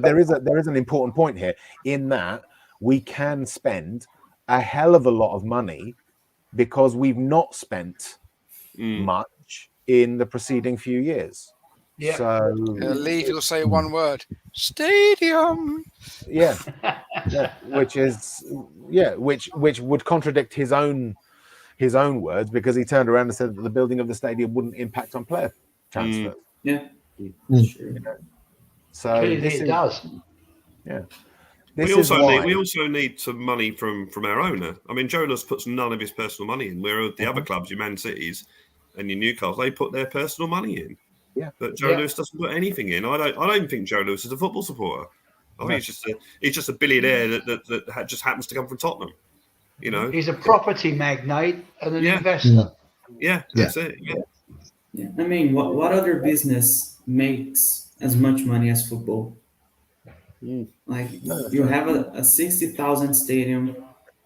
there is an important point here, in that we can spend a hell of a lot of money because we've not spent much in the preceding few years. Yeah. So Lee, you'll say one word: stadium. Yeah. Which would contradict his own words, because he turned around and said that the building of the stadium wouldn't impact on player transfer. Sure. So it does. Yeah. We also need some money from our owner. I mean, Jonas puts none of his personal money in. Where the other clubs, your Man Cities and your Newcastle, they put their personal money in. Yeah. But Joe Lewis doesn't put anything in. I don't think Joe Lewis is a football supporter. I think he's just a billionaire that just happens to come from Tottenham. He's a property magnate and an investor. Yeah, that's it. Yeah. I mean, what other business makes as much money as football? Like, you have a 60,000 stadium,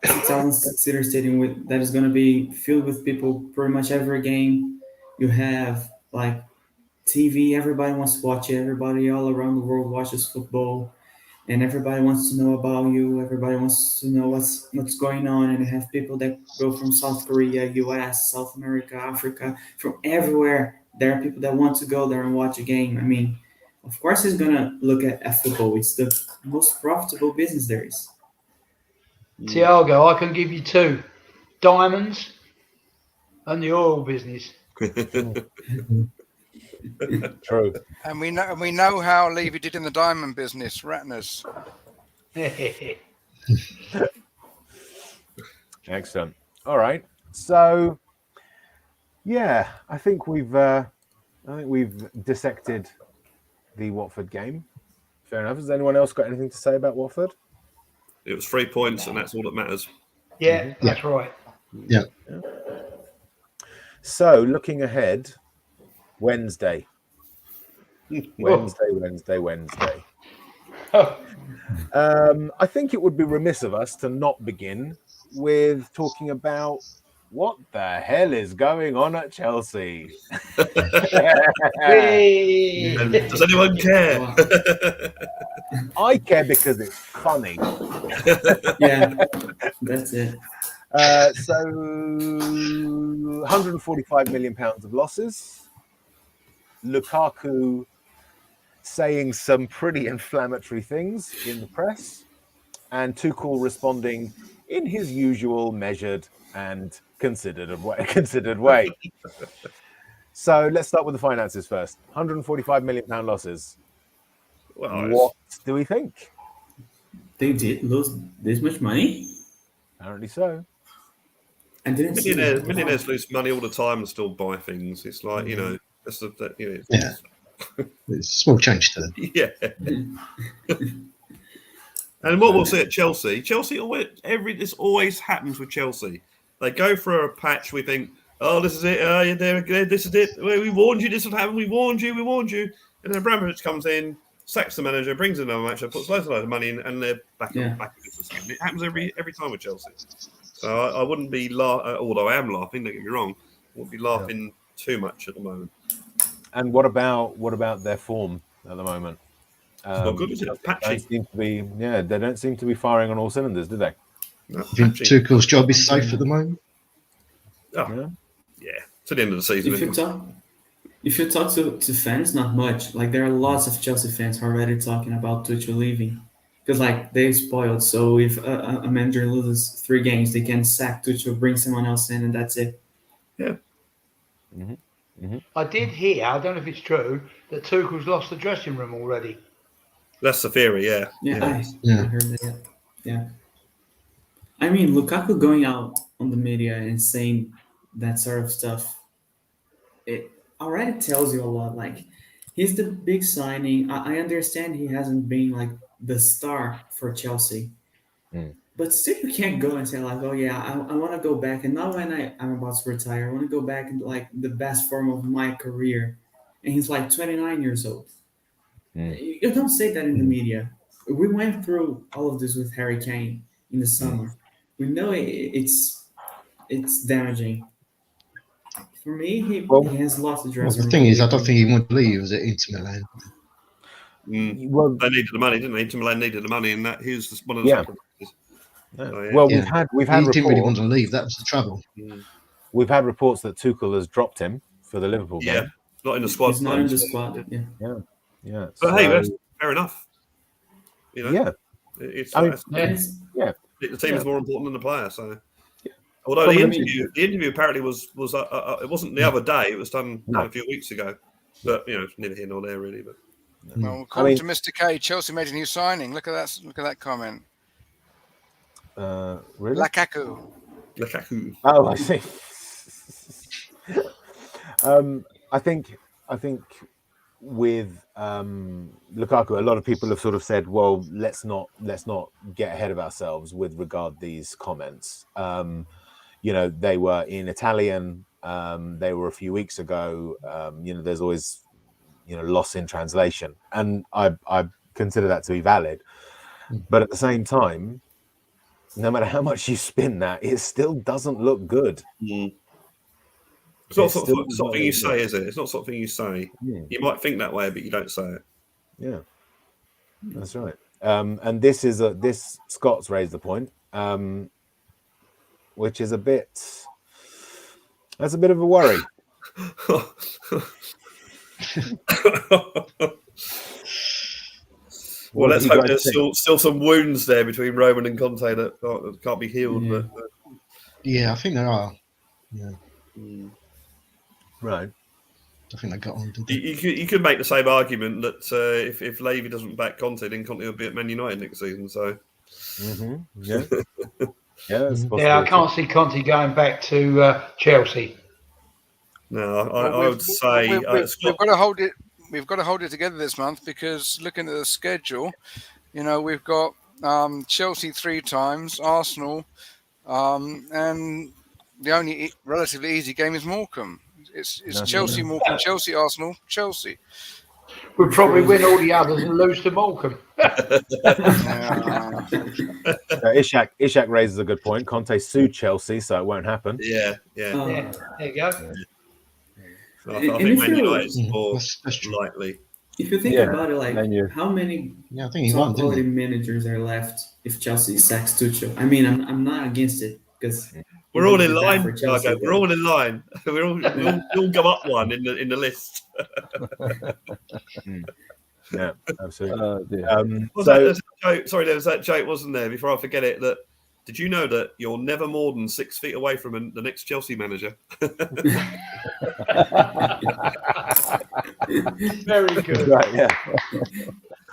6,000 seater stadium that is going to be filled with people pretty much every game. You have like TV, everybody wants to watch it. Everybody all around the world watches football, and everybody wants to know about you. Everybody wants to know what's going on, and you have people that go from South Korea, US, South America, Africa, from everywhere. There are people that want to go there and watch a game. I mean, of course he's going to look at football. It's the most profitable business there is. Tiago, I can give you two: diamonds and the oil business. True. And we know how Levy did in the diamond business, Ratners. Excellent. All right. So, I think we've dissected the Watford game. Fair enough. Has anyone else got anything to say about Watford? It was 3 points, and that's all that matters. Yeah, that's right. Yeah. So, looking ahead, Wednesday. I think it would be remiss of us to not begin with talking about what the hell is going on at Chelsea. Does anyone care? I care because it's funny. Yeah, that's it. So, £145 million of losses. Lukaku saying some pretty inflammatory things in the press, and Tuchel responding in his usual measured and considered way. So let's start with the finances first. £145 million losses. Well, what do we think? They did lose this much money? Apparently so. I didn't see millionaires lose money all the time and still buy things. It's like that's it's small change to them. Yeah. And what we'll see at Chelsea this always happens with Chelsea. They go for a patch. We think, oh, this is it. This is it. We warned you. This would happen. We warned you. And then Abramovich comes in, sacks the manager, brings in another manager, puts loads of money in, and they're back in business again. It happens every time with Chelsea. So I wouldn't be although I am laughing. Don't get me wrong. I wouldn't be laughing too much at the moment. And what about their form at the moment? Not good, is it? Patchy. They don't seem to be firing on all cylinders, do they? No, I think Tuchel's job is safe at the moment. Oh, yeah. To the end of the season. If you talk to fans, not much. Like there are lots of Chelsea fans already talking about Tuchel leaving because like they're spoiled. So if a manager loses 3 games, they can sack Tuchel, bring someone else in, and that's it. Yeah. Mm-hmm. Mm-hmm. I did hear, I don't know if it's true, that Tuchel's lost the dressing room already. That's the theory, yeah. I heard that. Yeah. I mean, Lukaku going out on the media and saying that sort of stuff, it already tells you a lot. Like, he's the big signing. I understand he hasn't been, like, the star for Chelsea. But still, you can't go and say, like, oh, yeah, I want to go back. And not when I'm about to retire. I want to go back in, like, the best form of my career. And he's, like, 29 years old. You don't say that in the media. We went through all of this with Harry Kane in the summer. We know it's damaging. For me, he has lost the dressing room. The thing is, I don't think he wanted to leave. He was at Inter Milan. Well, they needed the money, didn't they? Inter Milan needed the money, and that he was one of the sacrifices. Well, we've had he didn't really reports. want to leave. That was the trouble. We've had reports that Tuchel has dropped him for the Liverpool game. Not in the squad. He's not in the squad. Yeah. But hey, that's fair enough. You know. Yeah. The team is more important than the player. So, although the interview apparently was it wasn't the other day. It was done a few weeks ago. But neither here nor there really. But well, according to Mr. K, Chelsea made a new signing. Look at that! Look at that comment. Really? Lukaku. Oh, I see. I think with Lukaku, a lot of people have sort of said, "Well, let's not get ahead of ourselves with regard these comments." They were in Italian. They were a few weeks ago. There's always loss in translation, and I consider that to be valid. But at the same time, no matter how much you spin that, it still doesn't look good. It's not something you say, is it? It's not something you say. You might think that way, but you don't say it. Yeah, that's right. And this Scott's raised the point, which is a bit of a worry. Well, let's hope there's still some wounds there between Roman and Conte that can't be healed. But I think there are. Yeah. Right. I think they got on. You could make the same argument that if Levy doesn't back Conte, then Conte will be at Man United next season. So, I can't see Conte going back to Chelsea. No, I would say we've got to hold it. We've got to hold it together this month because looking at the schedule, we've got Chelsea 3 times, Arsenal, and the only relatively easy game is Morecambe. It's Chelsea, Morecambe, Chelsea, Arsenal, Chelsea. We'll probably win all the others and lose to Morecambe. Ishak raises a good point. Conte sued Chelsea, so it won't happen. Yeah. There you go. I think Man United is more likely. If you think about it, like how many top quality managers are left if Chelsea sacks Tuchel? I mean, I'm not against it because we're all in line. We're all in line. We'll go up one in the list. Yeah, absolutely. There was that joke, wasn't there? Before I forget it, did you know that you're never more than 6 feet away from the next Chelsea manager? Very good. Right, yeah.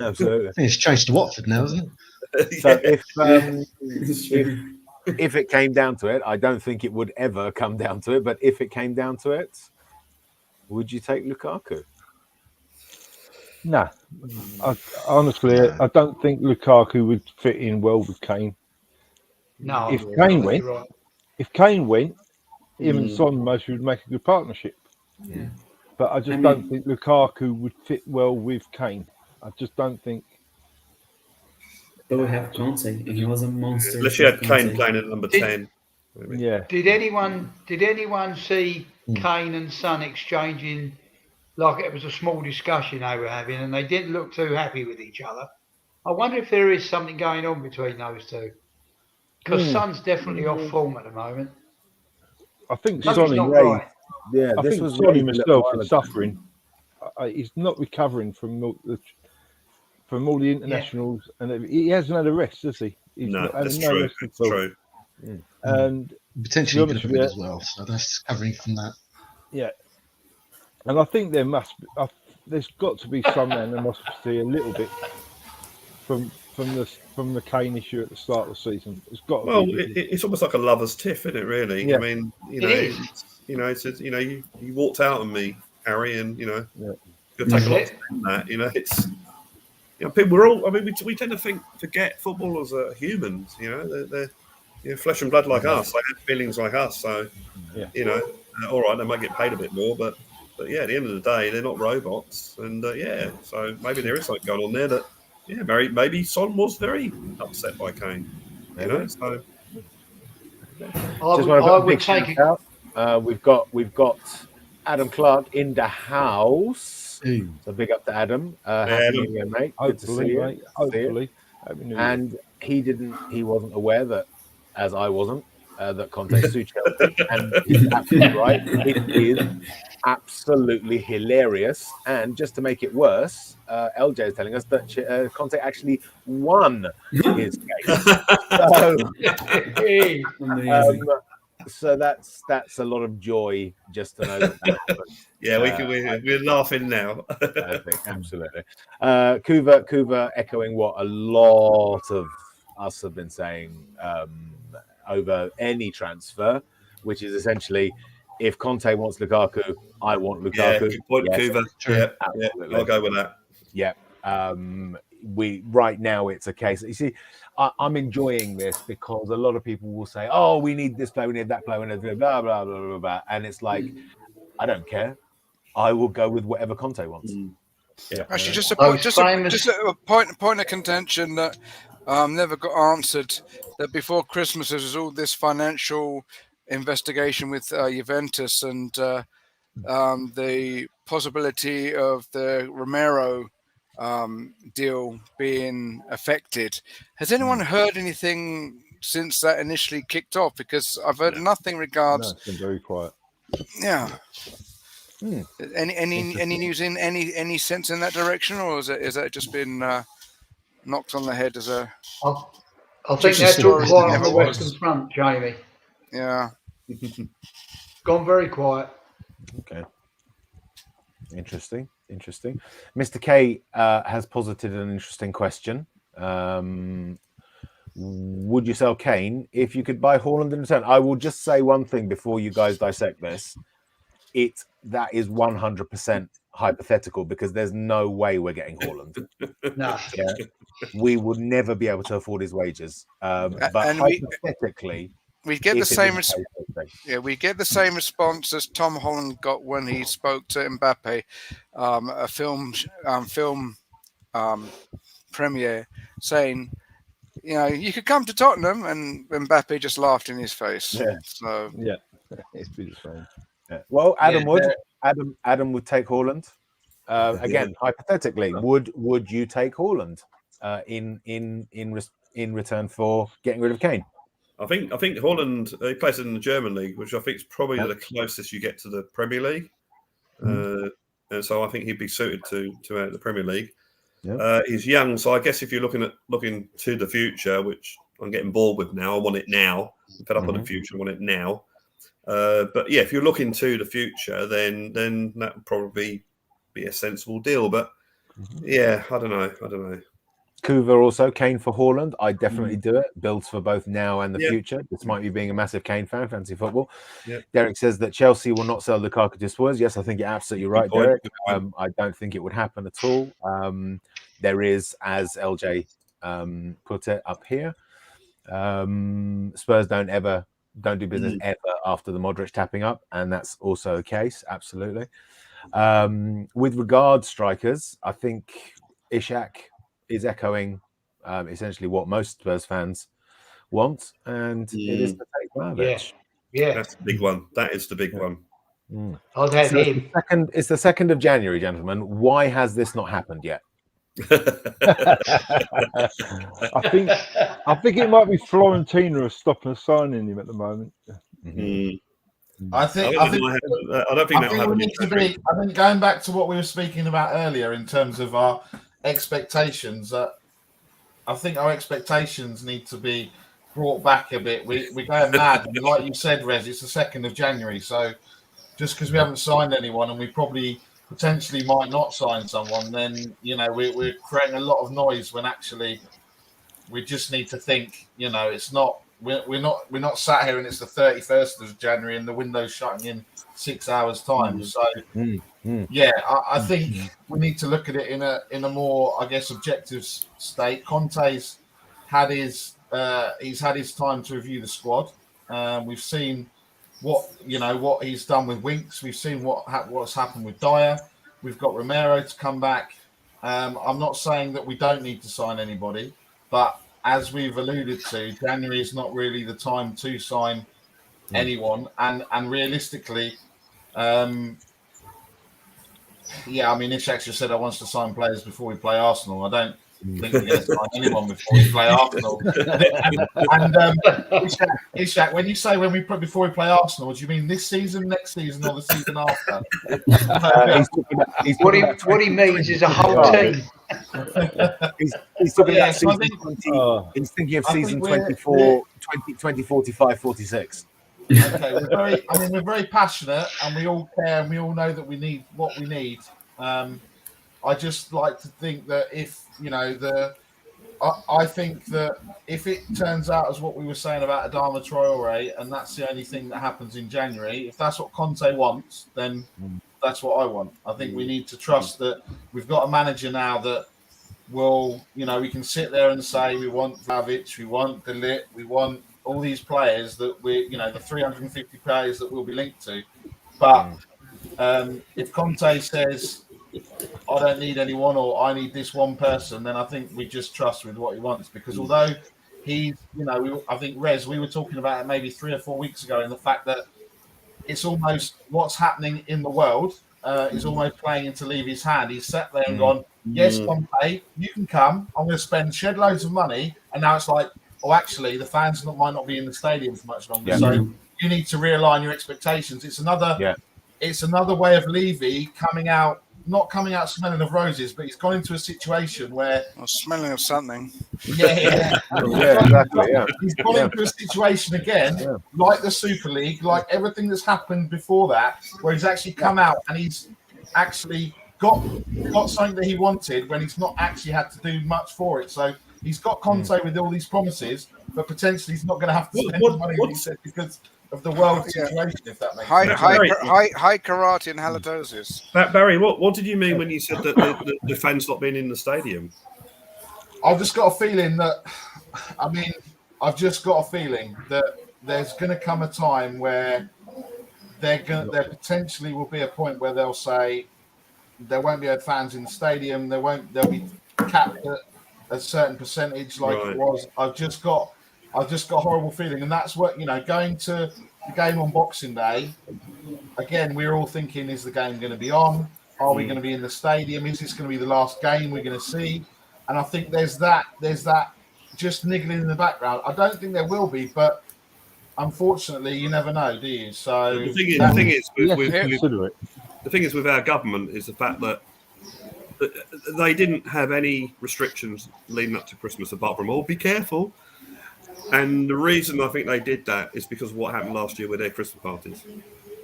Absolutely. I think it's changed to Watford now, isn't it? So if it came down to it, I don't think it would ever come down to it. But if it came down to it, would you take Lukaku? No, honestly, I don't think Lukaku would fit in well with Kane. No, if Kane went, him and Son most would make a good partnership. Yeah. But I just don't think Lukaku would fit well with Kane. I just don't think. But we have Conte, and he was a monster. Unless you had Kane playing at number 10. Yeah. Did anyone see Kane and Son exchanging, like it was a small discussion they were having, and they didn't look too happy with each other? I wonder if there is something going on between those two, because Son's definitely off form at the moment. I think Sonny's not right. Yeah, I think Sonny himself is suffering. He's not recovering from all the internationals, and he hasn't had a rest, has he? He's no, that's true. That's true. And potentially could have been as well, so that's covering from that. Yeah, and I think there's got to be some animosity a little bit from the Kane issue at the start of the season. It's got. It's almost like a lover's tiff, isn't it? Really? Yeah. I mean, you walked out on me, Harry, and you'll take a lot from that. It's. People. We're all. I mean, we tend to forget footballers are humans. They're flesh and blood like us. They have feelings like us. So, all right, they might get paid a bit more, but yeah, at the end of the day, they're not robots. And so maybe there is something going on there that. Yeah, maybe Son was very upset by Kane. So I would take it out. We've got Adam Clark in the house. So big up to Adam. Happy New Year, mate. Good to see you. Mate. Hopefully. And he wasn't aware that, as I wasn't, that Conte sued Chelsea, and he's absolutely right. It is absolutely hilarious. And just to make it worse, LJ is telling us that Conte actually won his case. So that's a lot of joy just to know that happened. Yeah, we're laughing now. I think absolutely. Kuva echoing what a lot of us have been saying over any transfer, which is essentially, if Conte wants Lukaku, I want Lukaku. Yeah, good point, Kuva. Yeah, I'll go with that. Yeah. Right now it's a case. You see, I'm enjoying this because a lot of people will say, "Oh, we need this player, we need that player, we need blah blah blah blah blah," and it's like, I don't care. I will go with whatever Conte wants. Yeah. Actually, just a point of contention that never got answered. That before Christmas there was all this financial investigation with Juventus and the possibility of the Romero deal being affected. Has anyone heard anything since that initially kicked off? Because I've heard nothing regards. No, it's been very quiet. Yeah. Any news in any sense in that direction, or is that just been knocked on the head as a? I think that's all quiet on the Western Front, Jamie. Yeah. Gone very quiet. Okay. Interesting. Mr. K has posited an interesting question. Would you sell Kane if you could buy Haaland in return? I will just say one thing before you guys dissect this. That is 100% hypothetical because there's no way we're getting Haaland. No. Yeah? We would never be able to afford his wages. But hypothetically, we get the same. We get the same response as Tom Holland got when he spoke to Mbappe, a film premiere, saying, you could come to Tottenham, and Mbappe just laughed in his face. Yeah. So it's been the same. Yeah. Well, Adam would take Haaland. Again, hypothetically, would you take Haaland in return for getting rid of Kane? I think Haaland, he plays in the German league, which I think is probably the closest you get to the Premier League. And so I think he'd be suited to the Premier League. Yeah. He's young, so I guess if you're looking to the future, which I'm getting bored with now, I want it now. I'm fed up on the future, I want it now. But yeah, if you're looking to the future, then that would probably be a sensible deal. But yeah, I don't know. Kuva also, Kane for Haaland. I definitely do it. Builds for both now and the future, despite me being a massive Kane fan, fancy football. Derek says that Chelsea will not sell Lukaku to Spurs. Yes, I think you're absolutely right, Derek. I don't think it would happen at all. There is, as LJ put it up here, Spurs don't do business ever after the Modric tapping up, and that's also a case, absolutely. With regard strikers, I think Ishak is echoing essentially what most Spurs fans want, and it is to take Vlahovic. Yeah, that's the big one. That is the big one. I'll have him. It's the 2nd of January, gentlemen. Why has this not happened yet? I think it might be Florentina are stopping signing him at the moment. I think we need to be. I think going back to what we were speaking about earlier in terms of our expectations, I think our expectations need to be brought back a bit. We're going mad, and like you said, Rez, it's the 2nd of January. So just because we haven't signed anyone, and we probably potentially might not sign someone, then we're creating a lot of noise when actually we just need to think. It's not. We're not sat here and it's the 31st of January and the window's shutting in 6 hours time. So I think we need to look at it in a more, I guess, objective state. Conte's had his time to review the squad. We've seen what he's done with Winks. We've seen what's happened with Dyer. We've got Romero to come back. I'm not saying that we don't need to sign anybody, but as we've alluded to, January is not really the time to sign anyone. And realistically, Ishak just said I wants to sign players before we play Arsenal. I don't think we're going to sign anyone before we play Arsenal. and Ishak, when you say before we play Arsenal, do you mean this season, next season, or the season after? What he means is a whole team. He's talking about season 20. He's thinking of season 24, 2045, 46. Okay, we're very passionate, and we all care, and we all know that we need what we need. I just like to think that I think that if it turns out as what we were saying about Adama Traore, and that's the only thing that happens in January, if that's what Conte wants, then that's what I want. I think we need to trust that we've got a manager now that will, we can sit there and say we want Vlahovic, we want De Ligt, we want all these players that the 350 players that we'll be linked to. But if Conte says, I don't need anyone, or I need this one person, then I think we just trust with what he wants. Because although he's, I think, Rez, we were talking about it maybe 3 or 4 weeks ago, in the fact that it's almost what's happening in the world is almost playing into Levy's hand. He's sat there and gone, yes, Conte, you can come. I'm going to shed loads of money. And now it's like, oh, actually, the fans might not be in the stadium for much longer. So you need to realign your expectations. It's another way of Levy not coming out smelling of roses, but he's gone into a situation where smelling of something. Exactly. He's gone into a situation again, like the Super League, like everything that's happened before that, where he's actually come out and he's actually got something that he wanted when he's not actually had to do much for it. So he's got Conte with all these promises, but potentially he's not going to have to spend the money he said because of the world situation, if that makes sense. High karate and halitosis. Barry, what did you mean when you said that the fans not being in the stadium? I've just got a feeling that, there's going to come a time where there potentially will be a point where they'll say there won't be fans in the stadium. They'll be capped at a certain percentage, like it was. I've just got a horrible feeling, and that's what going to the game on Boxing Day. Again, we're all thinking: is the game going to be on? Are we going to be in the stadium? Is this going to be the last game we're going to see? And I think there's that just niggling in the background. I don't think there will be, but unfortunately, you never know, do you? So the thing is with our government is the fact that they didn't have any restrictions leading up to Christmas apart from, be careful. And the reason I think they did that is because of what happened last year with their Christmas parties.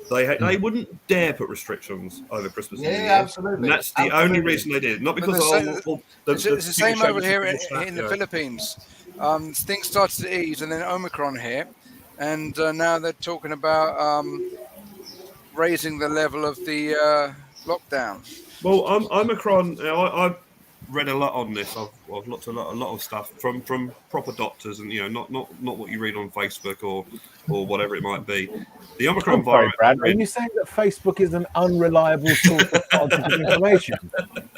They wouldn't dare put restrictions over Christmas and New Year. Absolutely. And that's the only reason they did. Not because it's the same over here in the Philippines. Things started to ease, and then Omicron hit, and now they're talking about raising the level of the lockdown. Well, Omicron. I've read a lot on this. I've looked at a lot of stuff from proper doctors, and not what you read on Facebook or whatever it might be. The Omicron virus. Brad, are you saying that Facebook is an unreliable source of positive information?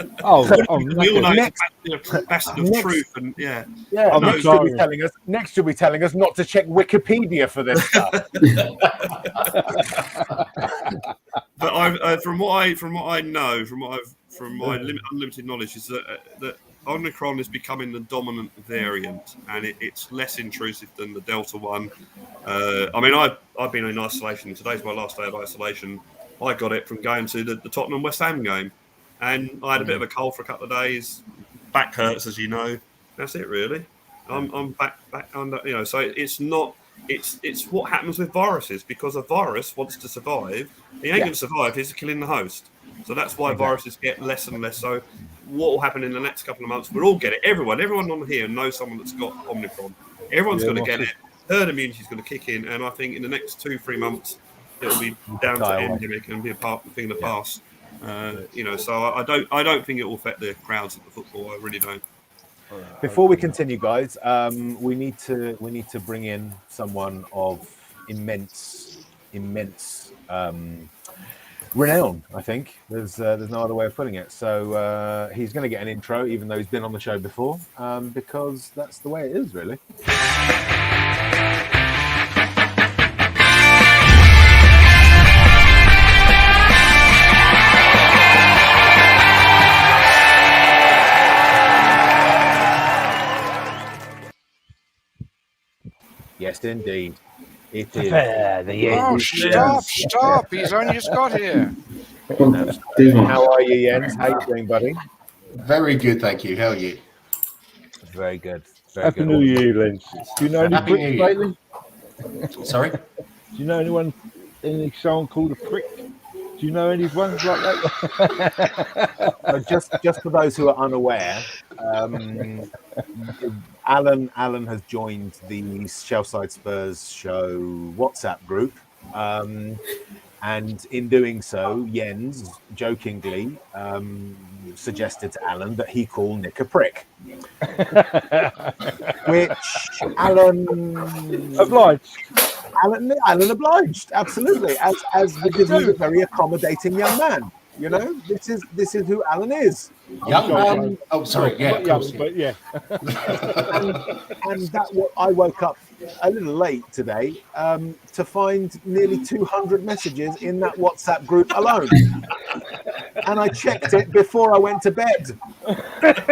We all know it's a bastard of truth, and yeah. Next you'll be telling us not to check Wikipedia for this stuff. But from what I know, from my unlimited knowledge, is that Omicron is becoming the dominant variant, and it's less intrusive than the Delta one. I've been in isolation. Today's my last day of isolation. I got it from going to the Tottenham West Ham game, and I had a bit of a cold for a couple of days. Back hurts, as you know. That's it, really. I'm back under. So it's not. It's what happens with viruses, because a virus wants to survive. He ain't going to survive. He's killing the host. So that's why viruses get less and less. So what will happen in the next couple of months? We'll all get it. Everyone on here knows someone that's got Omicron. Everyone's going to get it. Herd immunity is going to kick in, and I think in the next 2-3 months it'll be down to endemic and be a thing of the past. So I don't think it will affect the crowds at the football. I really don't. Before we continue, guys, we need to bring in someone of immense renown. I think there's no other way of putting it. So he's going to get an intro, even though he's been on the show before, because that's the way it is, really. Yes, indeed. It is. Stop! He's only just got here. How are you, Jens? How you doing, buddy? Very good, thank you. How are you? Very good. Happy New Year, Lens. Do you know any pricks lately? Sorry? Do you know someone called a prick? Do you know anyone like that? Just for those who are unaware, Alan has joined the Shellside Spurs show WhatsApp group, and in doing so, Jens jokingly suggested to Alan that he call Nick a prick, which Alan obliged. Alan obliged, absolutely, because he's a very accommodating young man. This is who Alan is. Young man. Sorry, yeah, young, but yeah. and I woke up a little late today to find nearly 200 messages in that WhatsApp group alone, and I checked it before I went to bed.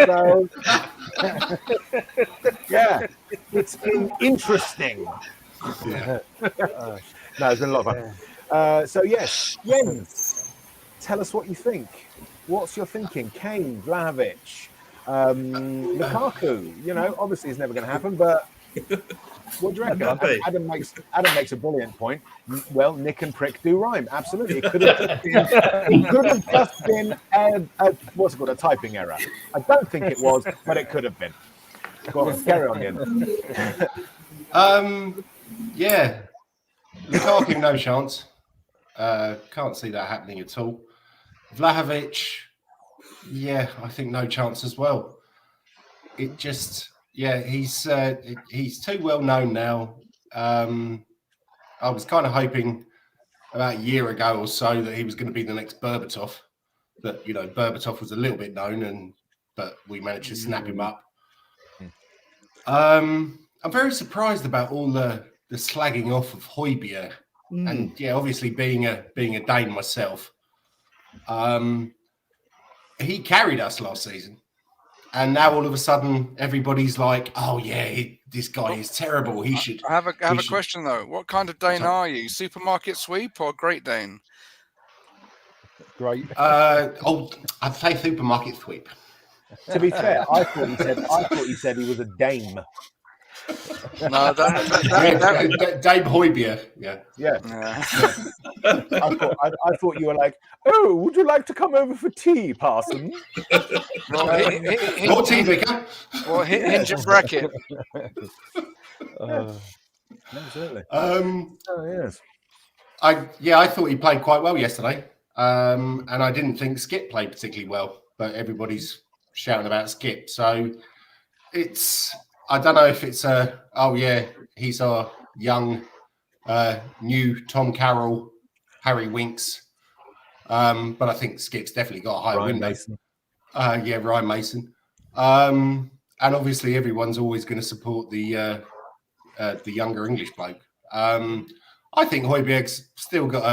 So, yeah, it's been interesting. Yeah. No, it's been a lot of fun. So yes, Jens, tell us what you think. What's your thinking? Kane, Vlahovic, Lukaku. Obviously it's never going to happen, but what do you reckon? Adam makes a brilliant point. Well, Nick and prick do rhyme. Absolutely, it could have just been what's it called, a typing error. I don't think it was, but it could have been. Go on, carry on, Jens. Yeah, Lukaku, no chance. Can't see that happening at all. Vlahovic, yeah, I think no chance as well. It just, he's too well known now. I was kind of hoping about a year ago or so that he was going to be the next Berbatov. But Berbatov was a little bit known, but we managed to snap him up. I'm very surprised about all the slagging off of Højbjerg, and obviously being a Dane myself, he carried us last season, and now all of a sudden everybody's like, "Oh yeah, this guy is terrible. He should." I have a question though. What kind of Dane are you? Supermarket sweep or Great Dane? Great. I'd say supermarket sweep. To be fair, I thought he said he was a dame. No, Dave Højbjerg. Yeah. I thought you were like, oh, would you like to come over for tea, Parson? More tea, Vicar. Or hinge and bracket. Absolutely. Yes. I thought he played quite well yesterday, and I didn't think Skip played particularly well. But everybody's shouting about Skip, so I don't know if it's he's our young, new Tom Carroll, Harry Winks, but I think Skip's definitely got a high window. Mason. Ryan Mason, and obviously everyone's always going to support the younger English bloke. I think Højbjerg's still got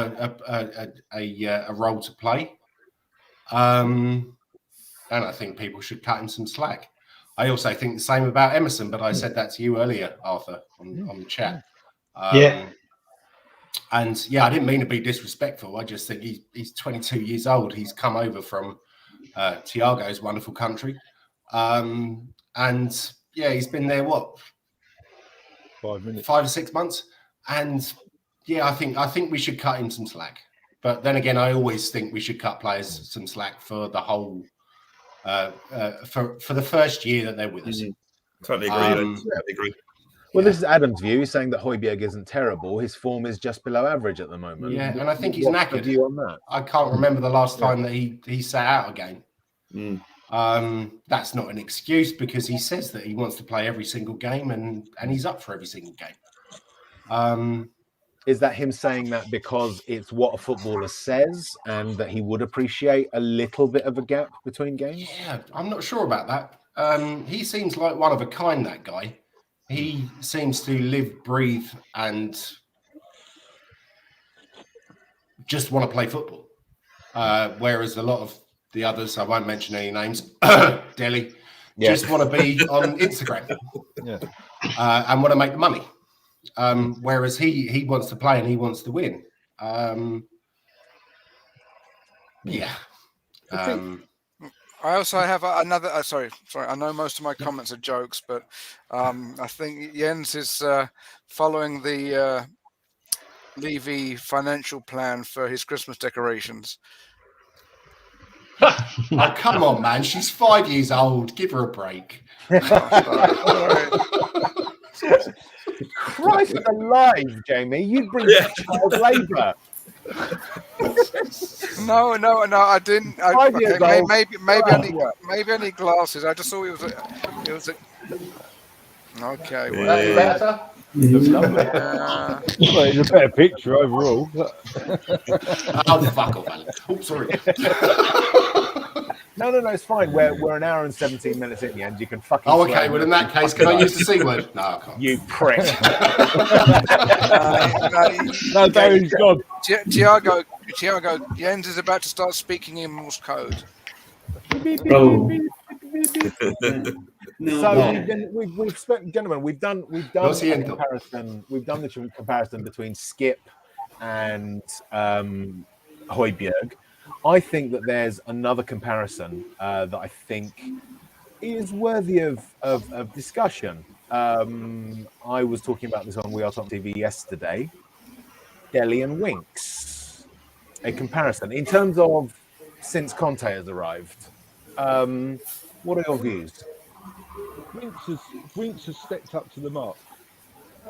a role to play, and I think people should cut him some slack. I also think the same about Emerson, but I said that to you earlier, Arthur, on the chat. And I didn't mean to be disrespectful. I just think he's 22 years old. He's come over from Thiago's wonderful country, and he's been there 5 or 6 months, and I think we should cut him some slack. But then again, I always think we should cut players some slack for the whole for the first year that they're with us. Totally agree. Well, this is Adam's view. He's saying that Højbjerg isn't terrible. His form is just below average at the moment. Yeah, and I think he's knackered. View on that? I can't remember the last time that he sat out a game. That's not an excuse, because he says that he wants to play every single game, and he's up for every single game. Is that him saying that because it's what a footballer says, and that he would appreciate a little bit of a gap between games? Yeah, I'm not sure about that. He seems like one of a kind, that guy. He seems to live, breathe, and just want to play football. Whereas a lot of the others, I won't mention any names, Delhi, just want to be on Instagram and want to make the money. Whereas he wants to play and he wants to win. I also have another. Sorry. I know most of my comments are jokes, but I think Jens is following the Levy financial plan for his Christmas decorations. Oh, come on, man! She's 5 years old. Give her a break. Christ alive, Jamie! You bring child labour. No, I didn't. Maybe I need glasses. I just thought it was a. Okay, well, better. Well, it's a better picture overall. Oh, fuck off, Alan. Oh, sorry. No, it's fine. We're an hour and 17 minutes in the end. You can fucking. Oh, okay. Well, in that case, can I use the C word? No, I can't. You prick. No, Barry's gone. Thiago, Jens is about to start speaking in Morse code. Oh. We've spent, gentlemen. We've done the comparison. We've done the comparison between Skip and Højbjerg. I think that there's another comparison that I think is worthy of discussion. I was talking about this on We Are Top TV yesterday. Dele and Winks, a comparison in terms of since Conte has arrived. What are your views? Winks has stepped up to the mark.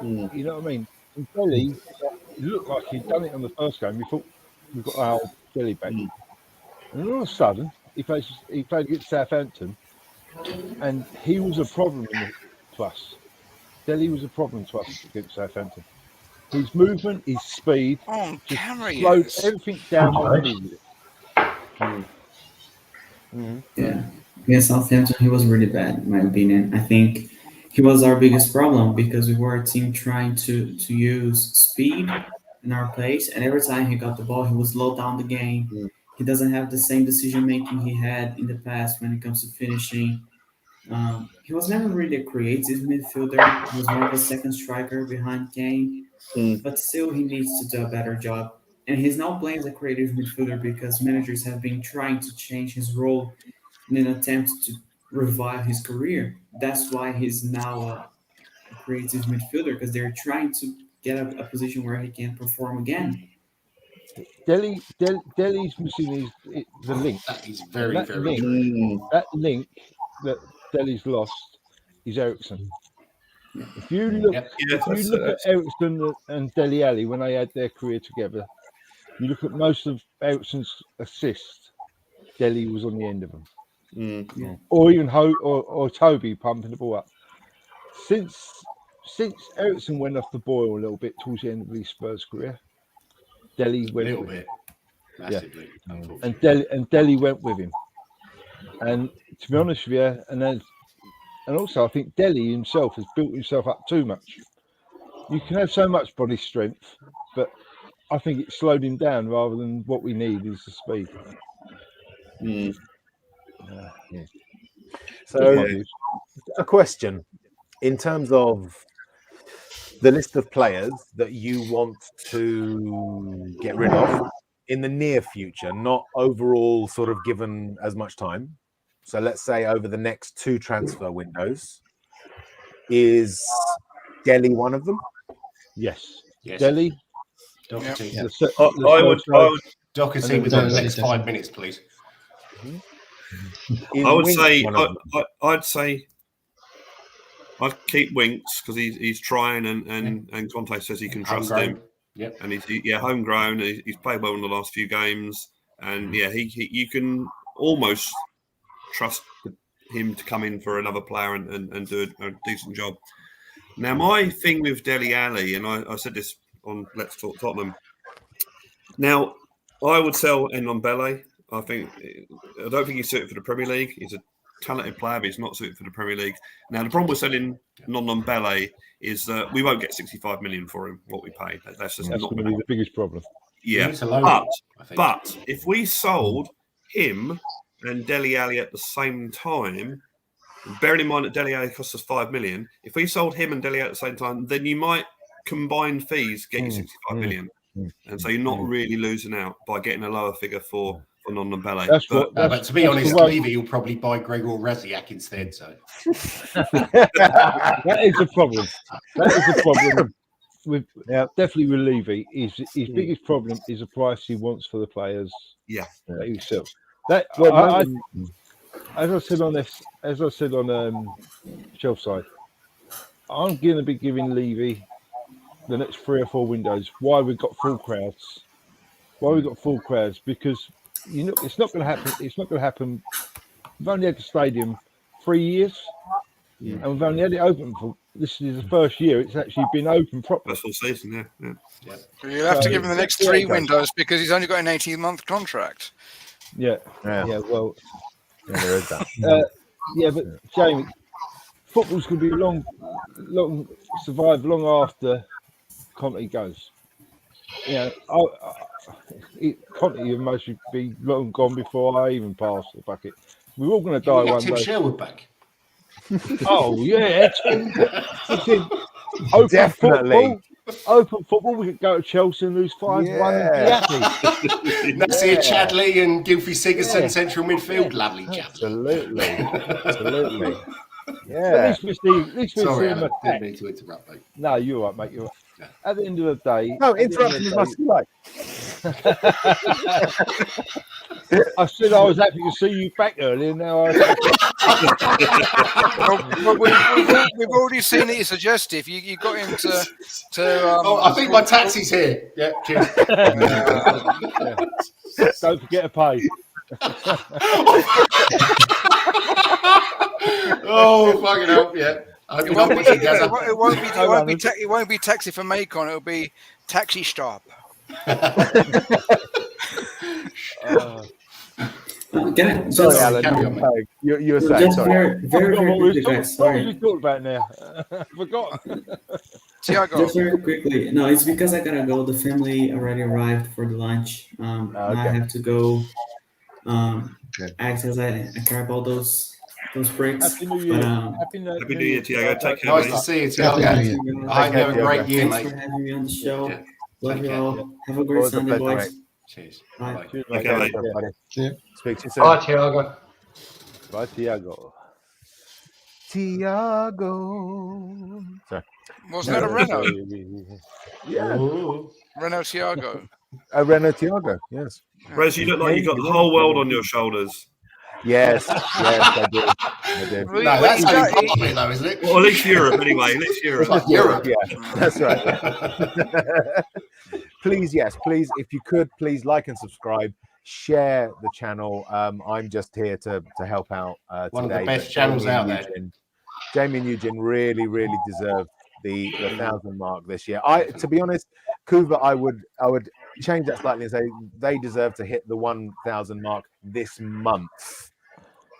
You know what I mean? And Dele looked like he'd done it on the first game. We thought we've got our Dele back. And all of a sudden, he played against Southampton, and he was a problem to us. Dele was a problem to us against Southampton. His movement, his speed, just slowed everything down. Yeah. Against Southampton, he was really bad, in my opinion. I think he was our biggest problem because we were a team trying to use speed in our pace, and every time he got the ball, he would slow down the game. He doesn't have the same decision-making he had in the past when it comes to finishing. He was never really a creative midfielder. He was more of a second striker behind Kane. But still, he needs to do a better job. And he's now playing as a creative midfielder because managers have been trying to change his role in an attempt to revive his career. That's why he's now creative midfielder because they're trying to get a position where he can perform again. Dele's missing is the link. That is very true. That link that Dele's lost is Ericsson. If you look, at Ericsson and Dele Alli when they had their career together, you look at most of Ericsson's assists, Dele was on the end of them, or even or Toby pumping the ball up. Since Ericsson went off the boil a little bit towards the end of his Spurs career, Dele went a little bit, massively, and Dele went with him. And to be honest with you, and also I think Dele himself has built himself up too much. You can have so much body strength, but I think it slowed him down rather than what we need is the speed. So, a question in terms of the list of players that you want to get rid of in the near future, not overall sort of given as much time. So let's say over the next 2 transfer windows, is Dele one of them? Yes. Dele. Doherty. I would Doherty within the next 5 minutes, please. I'd say I'd keep Winks because he's trying and Conte says he can trust him. Yep. And he's homegrown. He's played well in the last few games, and you can almost trust him to come in for another player and do a decent job. Now, my thing with Dele Alli, and I said this on Let's Talk Tottenham. Now, I would sell Ndombele. I don't think he's suited for the Premier League. He's a talented player, but he's not suited for the Premier League. Now, the problem with selling Ndombele is that we won't get 65 million for him, what we paid. That's just not going to be the biggest problem. Yeah, but if we sold him and Dele Alli at the same time, bearing in mind that Dele Alli costs us 5 million, if we sold him and Dele Alli at the same time, then you might combine fees get you 65 million. And so you're not really losing out by getting a lower figure for Ndombele. But to be honest, Levy, you'll probably buy Gregor Raziak instead. So that is a problem. That is a problem. Definitely with Levy. His biggest problem is the price he wants for the players. Yeah, that he sells. As I said on shelf side, I'm going to be giving Levy the next 3 or 4 windows. Why we've got full crowds? Because it's not going to happen. It's not going to happen. We've only had the stadium 3 years, and we've only had it open for. This is the first year it's actually been open properly. First full season, yeah. You'll have to give him the next 3 windows because he's only got an 18-month contract. Yeah. Well, there is that. But Jamie, football's going to be survive long after Conte goes. Conte must be long gone before I even pass the bucket. We're all going to die one Tim day. Sherwood back. Oh yeah, open football. We could go to Chelsea and lose 5-1 and be happy. That's it. Chadley and Gylfi Sigurdsson, central midfield. Lovely, Chadley. Absolutely. Yeah. At least we Sorry, Alan, didn't mean to interrupt, mate. No, you're right, mate. You're right. At the end of the day, interrupting as much as you like. I said I was happy to see you back earlier. Now we've already seen it. It's suggestive. You got him to. I think my taxi's here. Yeah, cheers. Don't forget to pay. Oh, fucking hell! Yeah. It won't be taxi for Macon. It'll be taxi stop. Sorry, Alan. You were saying. Sorry. What was we talking about now? Forgot. Just very quickly. No, it's because I gotta go. The family already arrived for the lunch. I have to go. Act as I grab all those breaks. Happy New Year. Happy New Year, Tiago. Take care. Nice to see you, Tiago. I hope you have a great year, Thanks mate. for having me on the show. Yeah. Love you all. Have a great Sunday, boys. Cheers. Bye. Okay, mate. Speak to you soon. Bye, Tiago. Bye, Tiago. Tiago. Sorry. Wasn't that a Renault? Yeah. Renault Tiago. A Renault Tiago, yes. Rez, you look like you've got the whole world on your shoulders. Yes, I do. No, that's only part of it, though, isn't it? Well, at least Europe, anyway. At least Europe. Europe. Yeah, that's right. Please, if you could, please like and subscribe. Share the channel. I'm just here to help out today. One of the best channels out there. Jamie and Eugene really deserve the 1,000 mark this year. To be honest, Kuva, I would change that slightly and say they deserve to hit the 1,000 mark this month,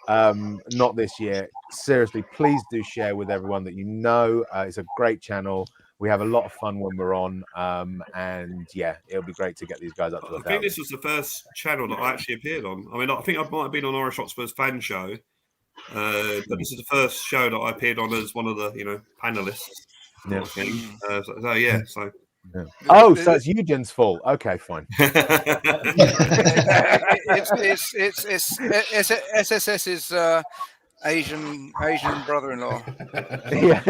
not this year. Seriously, please do share with everyone that you know. It's a great channel. We have a lot of fun when we're on, and yeah, it'll be great to get these guys up to 1,000. I think this was the first channel that I actually appeared on. I mean, I think I might have been on Irish Hotspurs fan show, but this is the first show that I appeared on as one of the panelists. Yeah. So. Yeah. Oh, so it's Eugene's fault. Okay, fine. It's SSS's Asian brother-in-law. Yeah.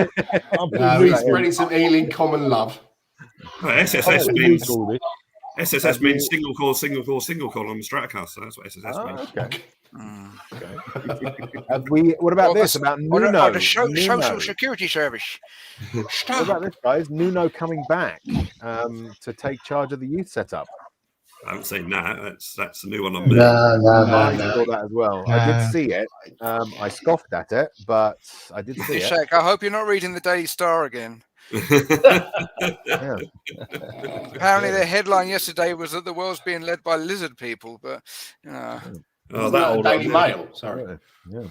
We're spreading some Ealing common love. Well, SSS means single call on the Stratocaster. So that's what SSS means. Okay. What about this? About Nuno? The Social Security Service. What about this, guys? Nuno coming back to take charge of the youth setup. I haven't seen that. That's a new one on me. No. I saw that as well. I did see it. I scoffed at it, but I did see it. Shaq, I hope you're not reading the Daily Star again. Yeah. Apparently, their headline yesterday was that the world's being led by lizard people, but Oh, that old Daily Mail. Sorry. Yeah.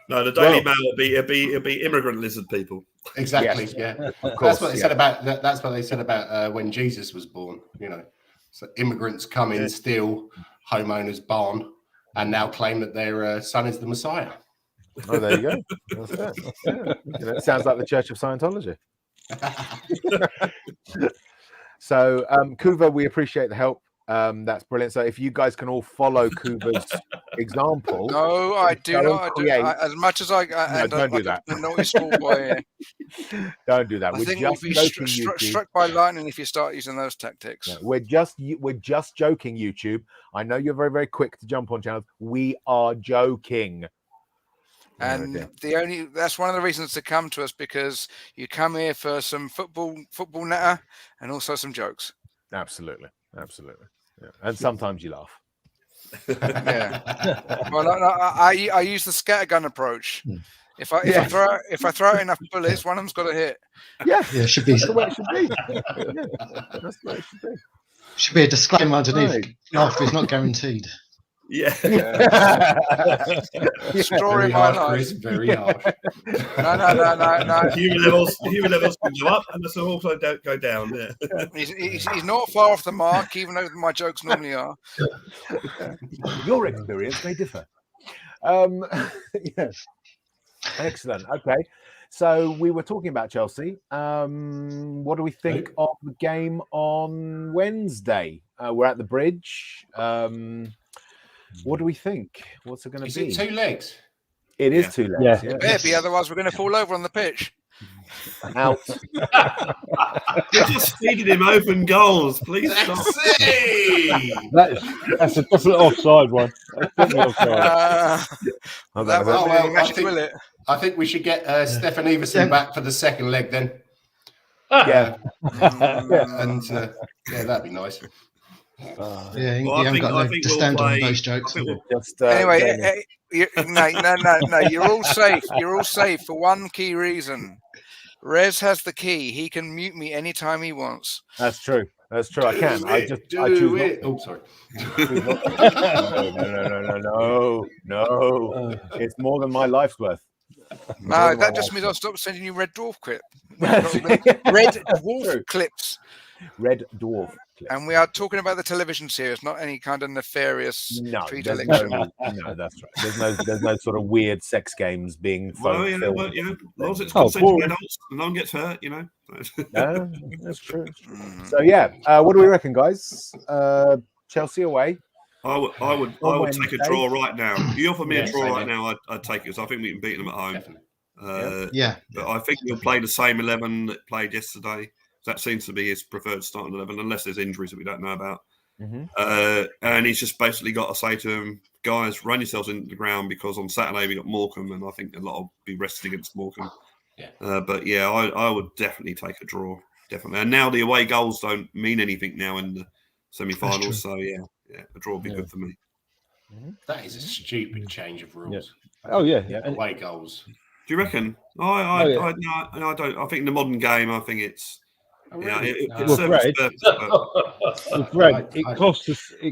No, the Daily Mail will be immigrant lizard people. Exactly. Yes. Yeah. That's what they said about. That's what they said about when Jesus was born. So immigrants come in, steal homeowners' barn, and now claim that their son is the Messiah. Oh, there you go. That's it. It sounds like the Church of Scientology. So, Kuva, we appreciate the help. That's brilliant. So, if you guys can all follow Kuva's example. No, I do not. As much as I don't do that. A naughty schoolboy. Don't do that. I think you'll be struck by lightning if you start using those tactics. Yeah, we're just joking, YouTube. I know you're very, very quick to jump on channels. We are joking. And that's one of the reasons to come to us, because you come here for some football natter and also some jokes. Absolutely. Yeah. And sometimes you laugh. Yeah. Well, I use the scattergun approach. If I throw out enough bullets, one of them's got to hit. Yeah, should be. That's the way it should be. That's the way it should be. Should be a disclaimer underneath. Right. Laughter is not guaranteed. Yeah. Story of my life. Very harsh. No. Human levels can go up, and the also don't go down. Yeah. He's not far off the mark, even though my jokes normally are. Your experience may differ. Yes. Excellent. Okay. So we were talking about Chelsea. What do we think of the game on Wednesday? We're at the Bridge. What do we think? What's it going to be? Is it 2 legs? It is 2 legs. Yeah. It better be, otherwise we're going to fall over on the pitch. Out. You're just feeding him open goals. Please stop. That's a definite offside one. I think we should get Stefan Everson back for the second leg then. Yeah. And that'd be nice. You haven't got to stand on those jokes. Anyway, no. You're all safe. You're all safe for one key reason. Rez has the key. He can mute me anytime he wants. That's true. I can. I choose it. Oh, sorry. No. It's more than my life's worth. No, that just means I'll stop sending you Red Dwarf Red Dwarf clips. Red Dwarf clips. And we are talking about the television series, not any kind of nefarious tweet election. No, that's right. There's no sort of weird sex games being filmed. As long as it's consensual adults, no one gets hurt, No, that's true. So what do we reckon, guys? Chelsea away. I would take a draw right now. You offer me a draw right now, I'd take it, because I think we can beat them at home. Yeah. But I think he'll play the same 11 that played yesterday. That seems to be his preferred starting 11, unless there's injuries that we don't know about. And he's just basically got to say to him, guys, run yourselves into the ground, because on Saturday we got Morecambe, and I think a lot will be rested against Morecambe. But yeah, I would definitely take a draw, definitely. And now the away goals don't mean anything now in the semi-finals, so yeah, a draw would be good for me. That is a stupid change of rules. Oh yeah, away goals. Do you reckon? I don't. I think in the modern game, I think it's. It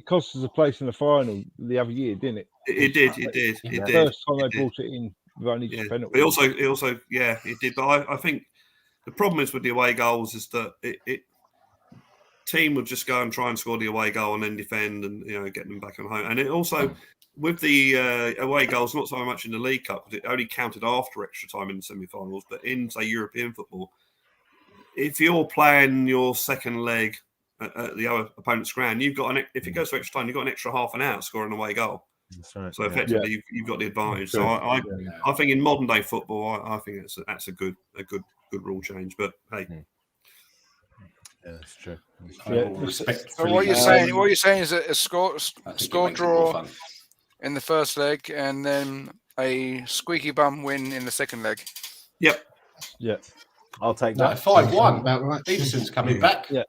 cost us a place in the final the other year, didn't it? It did. First time they brought it in, with only penalty. It also, it did. But I think the problem is with the away goals is that it team would just go and try and score the away goal and then defend and get them back on home. And it also with the away goals, not so much in the League Cup, but it only counted after extra time in the semi-finals. But in say European football, if you're playing your second leg at the other opponent's ground, you've got if it goes to extra time, you've got an extra half an hour scoring an away goal. That's right. So effectively, you've got the advantage. So I think in modern day football, I think that's a good rule change. But hey, yeah, that's true. So what you're saying is a score draw in the first leg, and then a squeaky bum win in the second leg. Yep. Yeah. I'll take that. 5-1. Right. Peterson's coming back. Yeah.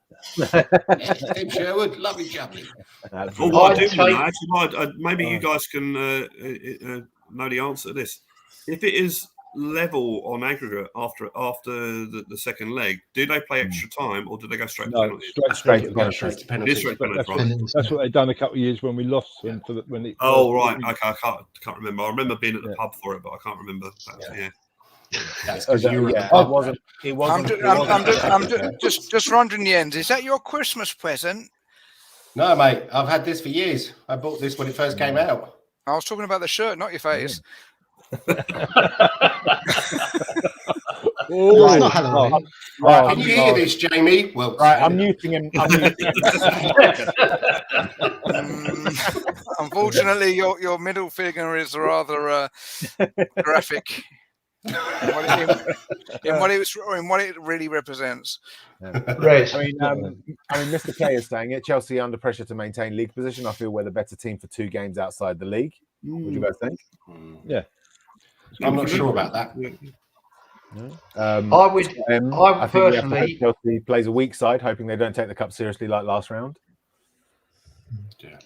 Tim Sherwood, lovely jubbly. Maybe you guys can know the answer to this. If it is level on aggregate after the second leg, do they play extra time or do they go straight to penalties? Straight to penalties. That's what they've done a couple of years when we lost. Right. Okay, I can't remember. I remember being at the pub for it, but I can't remember. I'm just wondering, Jens, is that your Christmas present? No, mate. I've had this for years. I bought this when it first came out. I was talking about the shirt, not your face. It's not Halloween. Can you hear this, Jamie? Well, right, I'm muting him. Unfortunately, your middle finger is rather graphic. In what it really represents. Right. I mean, Mr. K is saying it. Chelsea under pressure to maintain league position. I feel we're the better team for 2 games outside the league. What do you guys think? Yeah, I'm not sure about that. I think personally, Chelsea plays a weak side, hoping they don't take the cup seriously like last round. Yeah.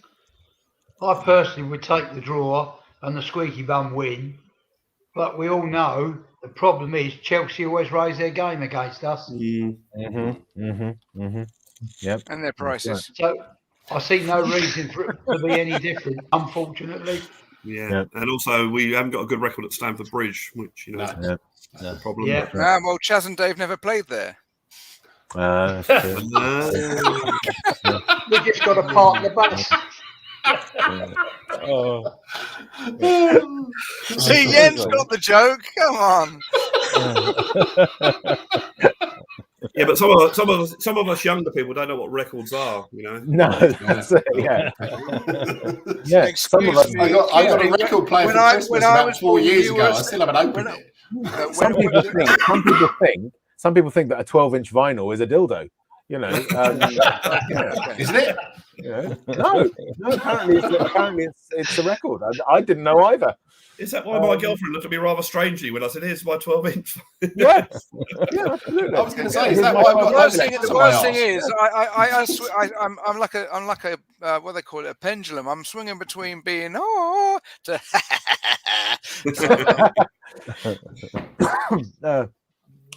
I personally would take the draw and the squeaky bum win. But we all know the problem is Chelsea always raise their game against us. Yep. And their prices. So I see no reason for it to be any different, unfortunately. Yeah. And also we haven't got a good record at Stamford Bridge, which is a problem. Yeah. Well, Chaz and Dave never played there. We just got to park the bus. See, Jens got the joke. Come on. Yeah, but some of us younger people don't know what records are. No, that's it, yeah. Some of us. I got a record player for Christmas about 4 years ago. I still haven't opened it. Some people think that a 12-inch vinyl is a dildo. Isn't it? No. Apparently it's a record. I didn't know either. Is that why my girlfriend looked at me rather strangely when I said, "Here's my 12-inch"? Yeah, absolutely. I was going to say, is that why I've got the worst thing is, I'm like a what they call it, a pendulum. I'm swinging between being to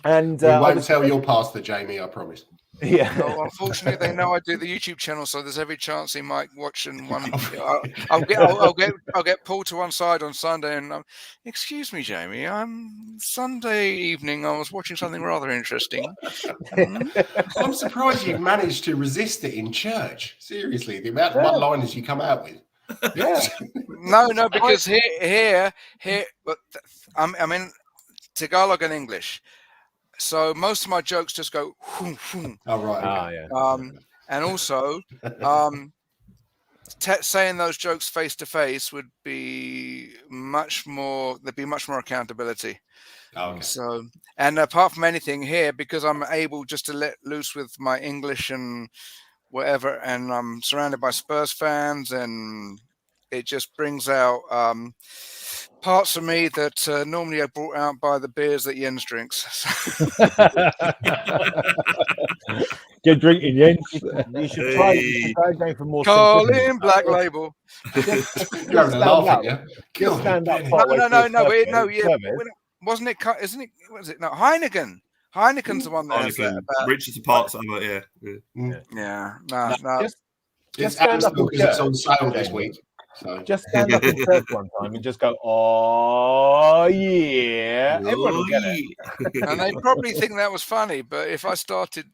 and we won't tell your pastor, Jamie. I promise. Yeah. No, unfortunately, they know I do the YouTube channel, so there's every chance he might watch. And I'll get pulled to one side on Sunday, and excuse me, Jamie. Sunday evening. I was watching something rather interesting. I'm surprised you managed to resist it in church. Seriously, the amount of one-liners you come out with. Yeah. No, because here, but I'm in Tagalog and English. So most of my jokes just go. Whoom, whoom. Oh right. Yeah. And also, saying those jokes face to face would be there'd be much more accountability. Oh, okay. So, and apart from anything here, because I'm able just to let loose with my English and whatever, and I'm surrounded by Spurs fans, and it just brings out parts of me that normally are brought out by the beers that Jens drinks. Get drinking, Jens. You should try going for more. Colin Black Label. Just You're stand laughing, up. yeah? Just stand up. Wasn't it? Isn't it? Was it? No, Heineken. Heineken's the one that has that. Richard's parts of it, Yeah. Just stand up because it's on sale this week. So. Just stand up in church one time and just go, "Oh yeah!" Everyone will get it. And they probably think that was funny, but if I started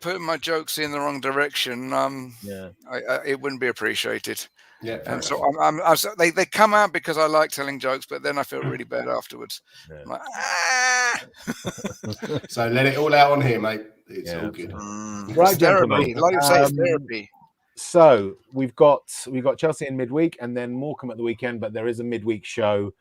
putting my jokes in the wrong direction, it wouldn't be appreciated. Yeah, and so they come out because I like telling jokes, but then I feel really bad afterwards. Yeah. Like, So let it all out on here, mate. It's all good. Right, therapy. Like you say, it's therapy. So we've got Chelsea in midweek and then Morecambe at the weekend, but there is a midweek show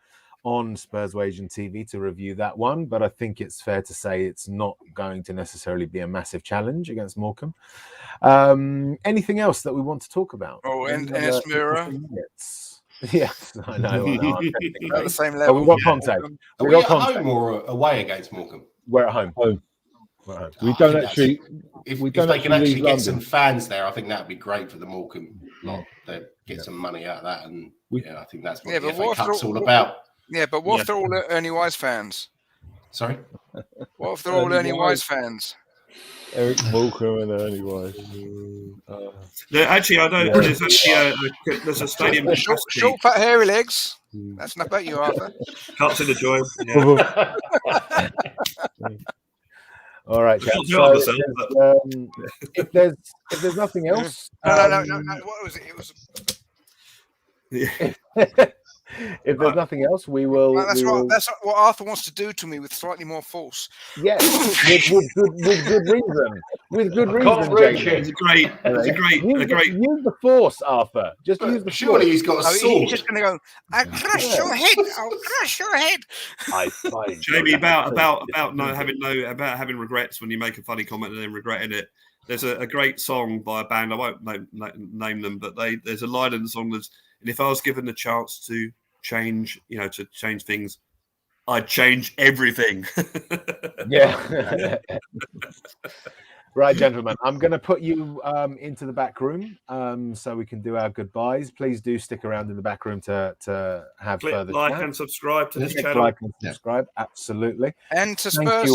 on Spurs Asian TV to review that one. But I think it's fair to say it's not going to necessarily be a massive challenge against Morecambe. Anything else that we want to talk about? Oh, and Esmira. Yes, I know. At the same level. We've got Conte. Are we at home or away against Morecambe? We're at home. We don't actually. If they can actually get some fans there, I think that would be great for the Morecambe lot. They get some money out of that, and I think that's what the FA Cup's all about. Yeah, but what if they're all Ernie Wise fans? Sorry? What if they're all Ernie Wise fans? Eric Morecambe and Ernie Wise. No, actually, I know there's actually there's a stadium. Short, fat, hairy legs. That's not about you, Arthur. Cuts in the joint. All right, so, if there's nothing else, no. What was it? It was. If there's nothing else, we will. That's right. That's what Arthur wants to do to me with slightly more force. Yes, with good reason. With good reason, James. It's a great. Use the force, Arthur. Just use the. Surely he's got a sword. He's just going to go. I'll crush your head. I'll crush your head. Jamie, about having regrets when you make a funny comment and then regretting it. There's a great song by a band. I won't name them, but there's a line in the song that's. And if I was given the chance to change things, I'd change everything. Yeah. Right, gentlemen, I'm going to put you into the back room so we can do our goodbyes. Please do stick around in the back room to have further like chat. and subscribe to this channel. Like and subscribe, absolutely. And to Spurs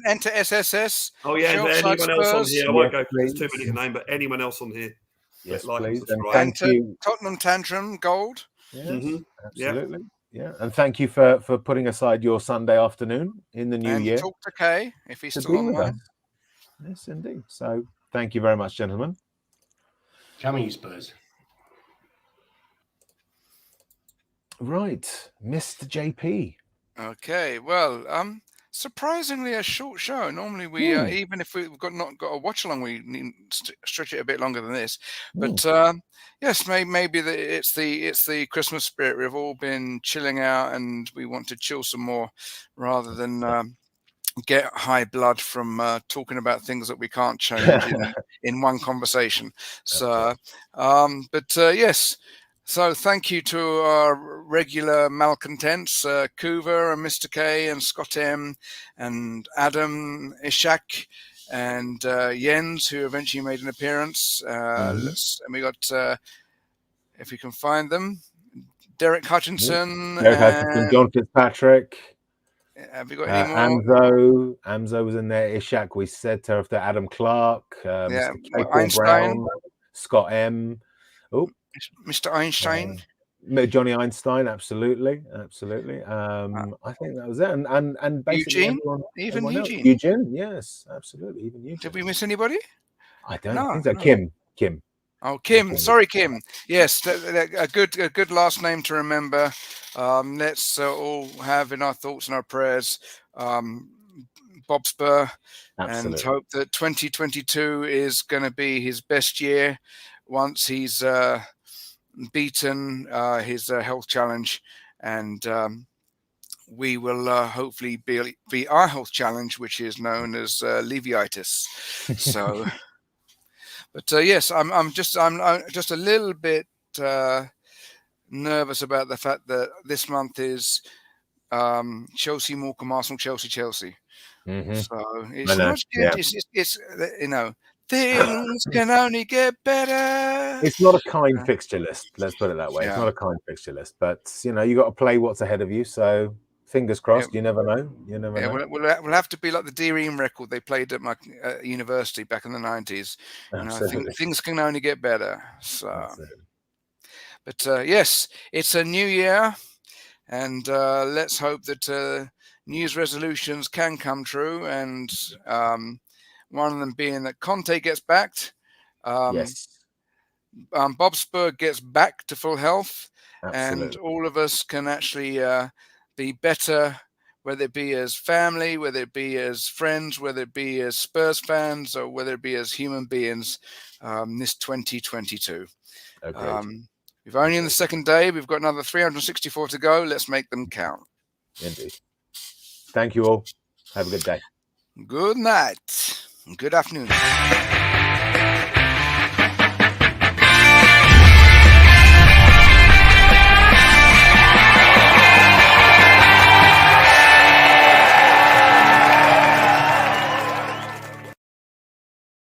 and to SSS. Oh yeah, and anyone else on here? I won't go because there's too many to name, but anyone else on here. Yes, like please. And thank you. Tottenham Tantrum Gold. Yes, absolutely. Yeah, and thank you for putting aside your Sunday afternoon in the new year. Talk to Kay if he's still online. Yes, indeed. So thank you very much, gentlemen. Coming, Spurs. Right, Mr. JP. Okay, well, surprisingly a short show. Normally we even if we've not got a watch along, we need to stretch it a bit longer than this. But yes, maybe it's the Christmas spirit. We've all been chilling out, and we want to chill some more rather than get high blood from talking about things that we can't change in one conversation. So, yes. So thank you to our regular malcontents, Kuva and Mr. K and Scott M and Adam Ishak and Jens, who eventually made an appearance. And we got, if we can find them, Derek Hutchinson. John Fitzpatrick. Have we got any more? Amzo was in there. Ishak, we said to after Adam Clark. Einstein. Brown, Scott M. Oh. Mr. Einstein, Johnny Einstein, absolutely. I think that was it, and basically Eugene, yes, absolutely, even Eugene. Did we miss anybody? I don't think so. Kim. Oh, Kim. Sorry, Kim. Yes, a good last name to remember. Let's all have in our thoughts and our prayers Bob Spur, and hope that 2022 is going to be his best year once he's beaten his health challenge, and we will hopefully beat our health challenge, which is known as Leviitis. So, but yes, I'm just a little bit nervous about the fact that this month is Chelsea, Morecambe, Arsenal, Chelsea. Mm-hmm. So it's not good. It's things can only get better. It's not a kind fixture list. Let's put it that way. It's not a kind fixture list, but you got to play what's ahead of you. So fingers crossed. You never know. You never know. We'll have to be like the Deering record they played at my university back in the 90s. Things can only get better. So, but yes, it's a new year, and let's hope that New Year's resolutions can come true, and one of them being that Conte gets backed. Yes. Bob Spur gets back to full health. Absolutely. And all of us can actually be better, whether it be as family, whether it be as friends, whether it be as Spurs fans, or whether it be as human beings this 2022. We've only in the second day. We've got another 364 to go. Let's make them count. Indeed. Thank you all. Have a good day. Good night. Good afternoon.